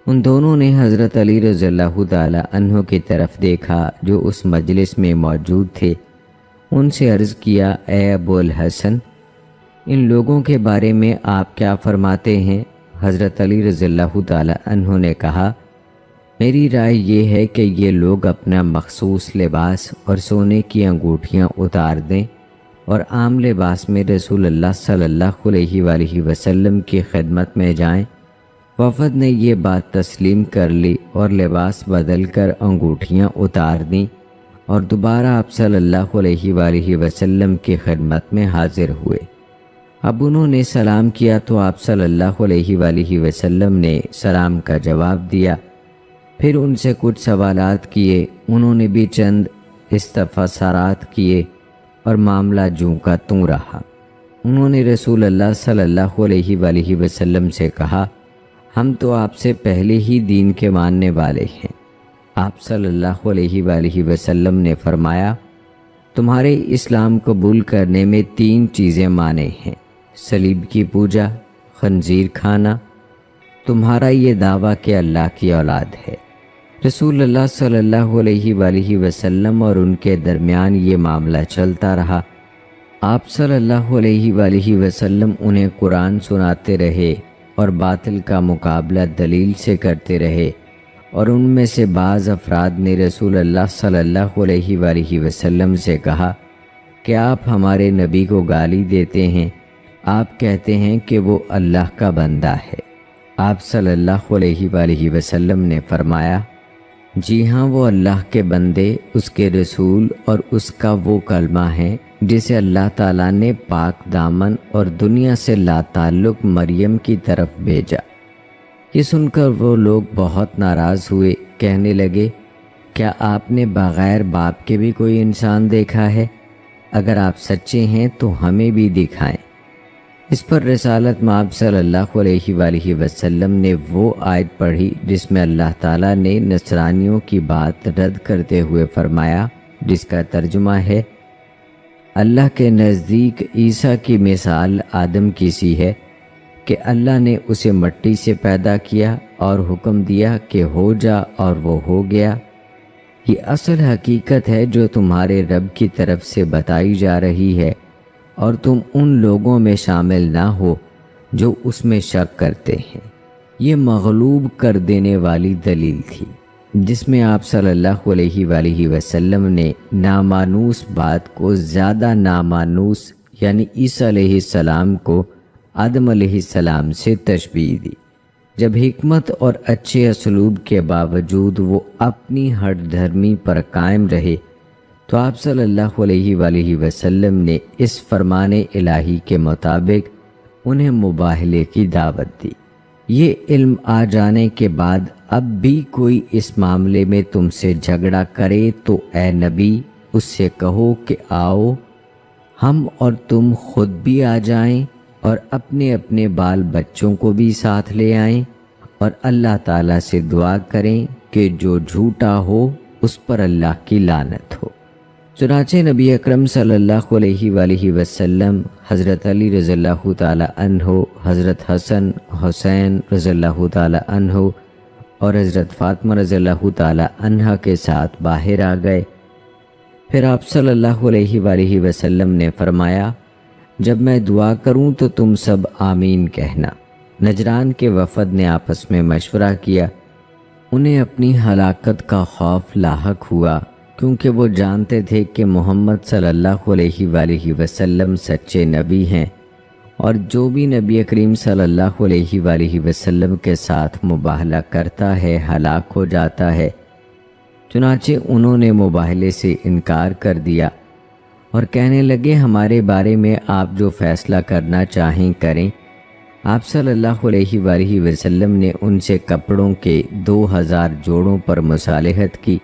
ان دونوں نے حضرت علی رضی اللہ تعالی عنہ کی طرف دیکھا جو اس مجلس میں موجود تھے۔ ان سے عرض کیا، اے ابو الحسن، ان لوگوں کے بارے میں آپ کیا فرماتے ہیں؟ حضرت علی رضی اللہ تعالی عنہ نے کہا، میری رائے یہ ہے کہ یہ لوگ اپنا مخصوص لباس اور سونے کی انگوٹھیاں اتار دیں اور عام لباس میں رسول اللہ صلی اللہ علیہ وآلہ وسلم کی خدمت میں جائیں۔ وفد نے یہ بات تسلیم کر لی اور لباس بدل کر انگوٹھیاں اتار دیں اور دوبارہ آپ صلی اللہ علیہ وآلہ وسلم کی خدمت میں حاضر ہوئے۔ اب انہوں نے سلام کیا تو آپ صلی اللہ علیہ وآلہ وسلم نے سلام کا جواب دیا۔ پھر ان سے کچھ سوالات کیے، انہوں نے بھی چند استفسارات کیے اور معاملہ جوں کا توں رہا۔ انہوں نے رسول اللہ صلی اللہ علیہ وآلہ وسلم سے کہا، ہم تو آپ سے پہلے ہی دین کے ماننے والے ہیں۔ آپ صلی اللہ علیہ وآلہ وسلم نے فرمایا، تمہارے اسلام قبول کرنے میں 3 چیزیں مانے ہیں: صلیب کی پوجا، خنزیر کھانا، تمہارا یہ دعویٰ کہ اللہ کی اولاد ہے۔ رسول اللہ صلی اللہ علیہ وآلہ وسلم اور ان کے درمیان یہ معاملہ چلتا رہا۔ آپ صلی اللہ علیہ وآلہ وسلم انہیں قرآن سناتے رہے اور باطل کا مقابلہ دلیل سے کرتے رہے، اور ان میں سے بعض افراد نے رسول اللہ صلی اللہ علیہ وآلہ وسلم سے کہا کہ آپ ہمارے نبی کو گالی دیتے ہیں، آپ کہتے ہیں کہ وہ اللہ کا بندہ ہے۔ آپ صلی اللہ علیہ وآلہ وسلم نے فرمایا، جی ہاں، وہ اللہ کے بندے، اس کے رسول اور اس کا وہ کلمہ ہے جسے اللہ تعالیٰ نے پاک دامن اور دنیا سے لا تعلق مریم کی طرف بھیجا۔ یہ سن کر وہ لوگ بہت ناراض ہوئے، کہنے لگے، کیا آپ نے بغیر باپ کے بھی کوئی انسان دیکھا ہے؟ اگر آپ سچے ہیں تو ہمیں بھی دکھائیں۔ اس پر رسالت مآب صلی اللہ علیہ وآلہ وسلم نے وہ آیت پڑھی جس میں اللہ تعالیٰ نے نصرانیوں کی بات رد کرتے ہوئے فرمایا، جس کا ترجمہ ہے، اللہ کے نزدیک عیسیٰ کی مثال آدم کی سی ہے کہ اللہ نے اسے مٹی سے پیدا کیا اور حکم دیا کہ ہو جا، اور وہ ہو گیا۔ یہ اصل حقیقت ہے جو تمہارے رب کی طرف سے بتائی جا رہی ہے، اور تم ان لوگوں میں شامل نہ ہو جو اس میں شک کرتے ہیں۔ یہ مغلوب کر دینے والی دلیل تھی جس میں آپ صلی اللہ علیہ وآلہ وسلم نے نامانوس بات کو زیادہ نامانوس یعنی عیسیٰ علیہ السلام کو آدم علیہ السلام سے تشبیہ دی۔ جب حکمت اور اچھے اسلوب کے باوجود وہ اپنی ہٹ دھرمی پر قائم رہے تو آپ صلی اللہ علیہ وآلہ وسلم نے اس فرمان الہی کے مطابق انہیں مباہلے کی دعوت دی۔ یہ علم آ جانے کے بعد اب بھی کوئی اس معاملے میں تم سے جھگڑا کرے تو اے نبی اس سے کہو کہ آؤ ہم اور تم خود بھی آ جائیں اور اپنے اپنے بال بچوں کو بھی ساتھ لے آئیں، اور اللہ تعالیٰ سے دعا کریں کہ جو جھوٹا ہو اس پر اللہ کی لعنت ہو۔ چنانچہ نبی اکرم صلی اللہ علیہ وآلہ وسلم حضرت علی رضی اللہ تعالی عنہ، حضرت حسن حسین رضی اللہ تعالی عنہ اور حضرت فاطمہ رضی اللہ تعالی عنہ کے ساتھ باہر آ گئے۔ پھر آپ صلی اللہ علیہ وآلہ وسلم نے فرمایا، جب میں دعا کروں تو تم سب آمین کہنا۔ نجران کے وفد نے آپس میں مشورہ کیا۔ انہیں اپنی ہلاکت کا خوف لاحق ہوا، کیونکہ وہ جانتے تھے کہ محمد صلی اللہ علیہ وآلہ وسلم سچے نبی ہیں، اور جو بھی نبی کریم صلی اللہ علیہ وآلہ وسلم کے ساتھ مباہلہ کرتا ہے ہلاک ہو جاتا ہے۔ چنانچہ انہوں نے مباہلے سے انکار کر دیا اور کہنے لگے، ہمارے بارے میں آپ جو فیصلہ کرنا چاہیں کریں۔ آپ صلی اللہ علیہ وآلہ وسلم نے ان سے کپڑوں کے 2000 جوڑوں پر مصالحت کی۔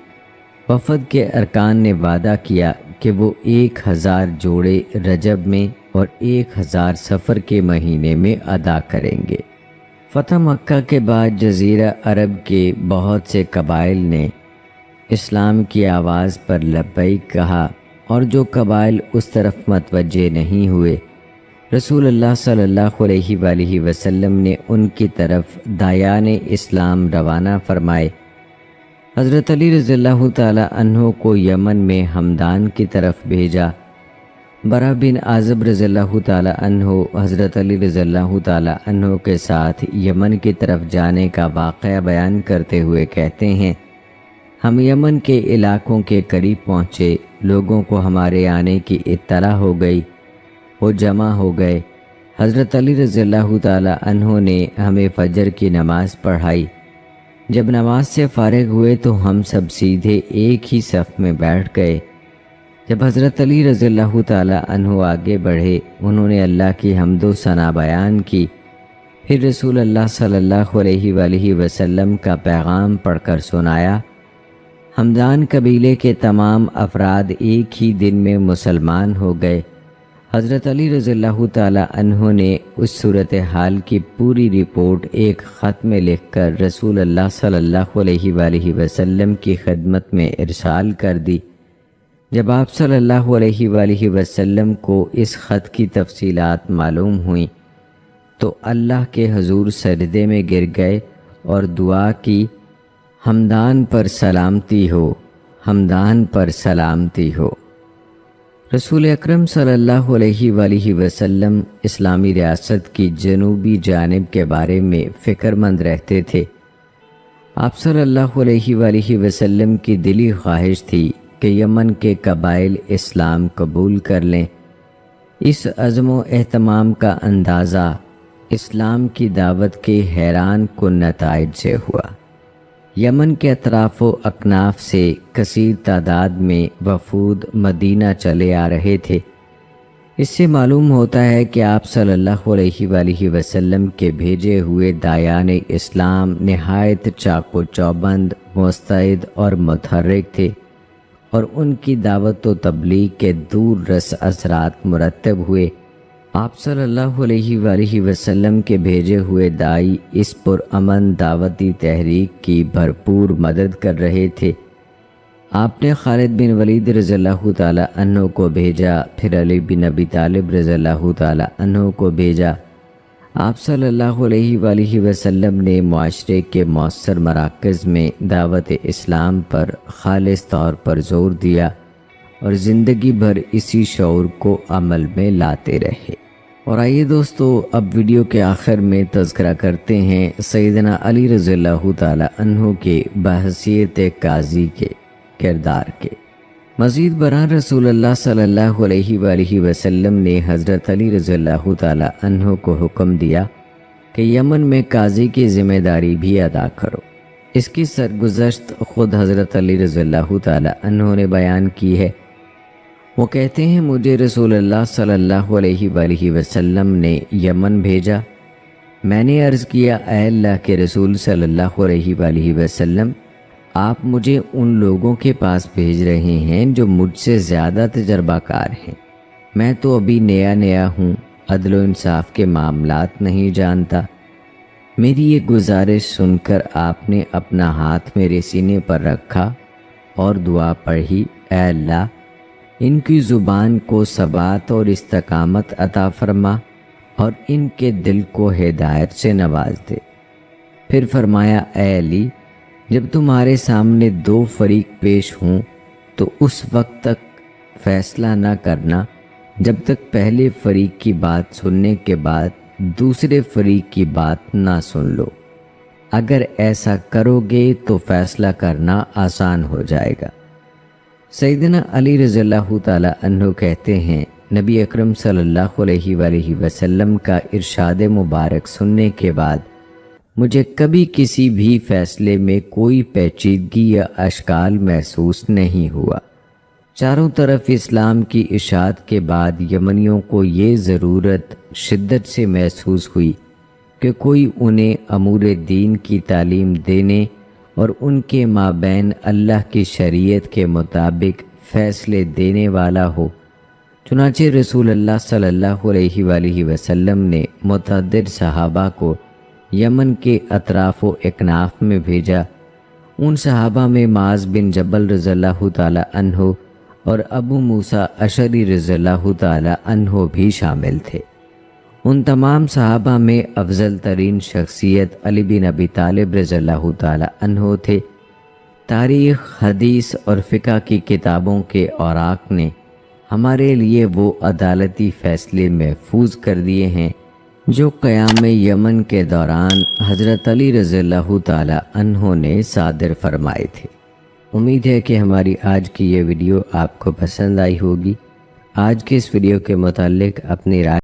وفد کے ارکان نے وعدہ کیا کہ وہ 1000 جوڑے رجب میں اور 1000 صفر کے مہینے میں ادا کریں گے۔ فتح مکہ کے بعد جزیرہ عرب کے بہت سے قبائل نے اسلام کی آواز پر لبیک کہا، اور جو قبائل اس طرف متوجہ نہیں ہوئے، رسول اللہ صلی اللہ علیہ وآلہ وسلم نے ان کی طرف داعیان اسلام روانہ فرمائے۔ حضرت علی رضی اللہ تعالی عنہ کو یمن میں ہمدان کی طرف بھیجا۔ برا بن عازب رضی اللہ تعالی عنہ حضرت علی رضی اللہ تعالی عنہ کے ساتھ یمن کی طرف جانے کا واقعہ بیان کرتے ہوئے کہتے ہیں، ہم یمن کے علاقوں کے قریب پہنچے، لوگوں کو ہمارے آنے کی اطلاع ہو گئی، وہ جمع ہو گئے۔ حضرت علی رضی اللہ تعالی عنہ نے ہمیں فجر کی نماز پڑھائی۔ جب نماز سے فارغ ہوئے تو ہم سب سیدھے ایک ہی صف میں بیٹھ گئے۔ جب حضرت علی رضی اللہ تعالی عنہ آگے بڑھے، انہوں نے اللہ کی حمد و ثنا بیان کی، پھر رسول اللہ صلی اللہ علیہ وآلہ وسلم کا پیغام پڑھ کر سنایا۔ ہمدان قبیلے کے تمام افراد ایک ہی دن میں مسلمان ہو گئے۔ حضرت علی رضی اللہ تعالی عنہ نے اس صورتحال کی پوری رپورٹ ایک خط میں لکھ کر رسول اللہ صلی اللہ علیہ وآلہ وسلم کی خدمت میں ارسال کر دی۔ جب آپ صلی اللہ علیہ وآلہ وسلم کو اس خط کی تفصیلات معلوم ہوئیں تو اللہ کے حضور سجدے میں گر گئے اور دعا کی، ہمدان پر سلامتی ہو، ہمدان پر سلامتی ہو۔ رسول اکرم صلی اللہ علیہ وآلہ وسلم اسلامی ریاست کی جنوبی جانب کے بارے میں فکر مند رہتے تھے۔ آپ صلی اللہ علیہ وآلہ وسلم کی دلی خواہش تھی کہ یمن کے قبائل اسلام قبول کر لیں۔ اس عزم و اہتمام کا اندازہ اسلام کی دعوت کے حیران کن نتائج سے ہوا۔ یمن کے اطراف و اکناف سے کثیر تعداد میں وفود مدینہ چلے آ رہے تھے۔ اس سے معلوم ہوتا ہے کہ آپ صلی اللہ علیہ وآلہ وسلم کے بھیجے ہوئے داعیان اسلام نہایت چاق و چوبند، مستعد اور متحرک تھے، اور ان کی دعوت و تبلیغ کے دور رس اثرات مرتب ہوئے۔ آپ صلی اللہ علیہ وآلہ وسلم کے بھیجے ہوئے داعی اس پرامن دعوتی تحریک کی بھرپور مدد کر رہے تھے۔ آپ نے خالد بن ولید رضی اللہ تعالی عنہ کو بھیجا، پھر علی بن ابی طالب رضی اللہ تعالی عنہ کو بھیجا۔ آپ صلی اللہ علیہ وآلہ وسلم نے معاشرے کے مؤثر مراکز میں دعوت اسلام پر خالص طور پر زور دیا اور زندگی بھر اسی شعور کو عمل میں لاتے رہے۔ اور آئیے دوستو، اب ویڈیو کے آخر میں تذکرہ کرتے ہیں سیدنا علی رضی اللہ تعالی عنہ کے بحیثیت قاضی کے کردار کے۔ مزید برآں رسول اللہ صلی اللہ علیہ وآلہ وسلم نے حضرت علی رضی اللہ تعالی عنہ کو حکم دیا کہ یمن میں قاضی کی ذمہ داری بھی ادا کرو۔ اس کی سرگزشت خود حضرت علی رضی اللہ تعالی عنہ نے بیان کی ہے۔ وہ کہتے ہیں، مجھے رسول اللہ صلی اللہ علیہ وآلہ وسلم نے یمن بھیجا۔ میں نے عرض کیا، اے اللہ کے رسول صلی اللہ علیہ وآلہ وسلم، آپ مجھے ان لوگوں کے پاس بھیج رہے ہیں جو مجھ سے زیادہ تجربہ کار ہیں۔ میں تو ابھی نیا ہوں، عدل و انصاف کے معاملات نہیں جانتا۔ میری یہ گزارش سن کر آپ نے اپنا ہاتھ میرے سینے پر رکھا اور دعا پڑھی، اے اللہ ان کی زبان کو ثبات اور استقامت عطا فرما اور ان کے دل کو ہدایت سے نواز دے۔ پھر فرمایا اے علی، جب تمہارے سامنے دو فریق پیش ہوں تو اس وقت تک فیصلہ نہ کرنا جب تک پہلے فریق کی بات سننے کے بعد دوسرے فریق کی بات نہ سن لو۔ اگر ایسا کرو گے تو فیصلہ کرنا آسان ہو جائے گا۔ سیدنا علی رضی اللہ تعالی عنہ کہتے ہیں، نبی اکرم صلی اللہ علیہ وآلہ وسلم کا ارشاد مبارک سننے کے بعد مجھے کبھی کسی بھی فیصلے میں کوئی پیچیدگی یا اشکال محسوس نہیں ہوا۔ چاروں طرف اسلام کی اشاعت کے بعد یمنیوں کو یہ ضرورت شدت سے محسوس ہوئی کہ کوئی انہیں امور دین کی تعلیم دینے اور ان کے مابین اللہ کی شریعت کے مطابق فیصلے دینے والا ہو۔ چنانچہ رسول اللہ صلی اللہ علیہ وآلہ وسلم نے متعدد صحابہ کو یمن کے اطراف و اکناف میں بھیجا۔ ان صحابہ میں معاذ بن جبل رضی اللہ تعالی عنہ اور ابو موسیٰ اشعری رضی اللہ تعالی عنہ بھی شامل تھے۔ ان تمام صحابہ میں افضل ترین شخصیت علی بن ابی طالب رضی اللہ تعالی عنہ تھے۔ تاریخ، حدیث اور فقہ کی کتابوں کے اوراق نے ہمارے لیے وہ عدالتی فیصلے محفوظ کر دیے ہیں جو قیام یمن کے دوران حضرت علی رضی اللہ تعالی عنہ نے صادر فرمائے تھے۔ امید ہے کہ ہماری آج کی یہ ویڈیو آپ کو پسند آئی ہوگی۔ آج کے اس ویڈیو کے متعلق اپنی رائے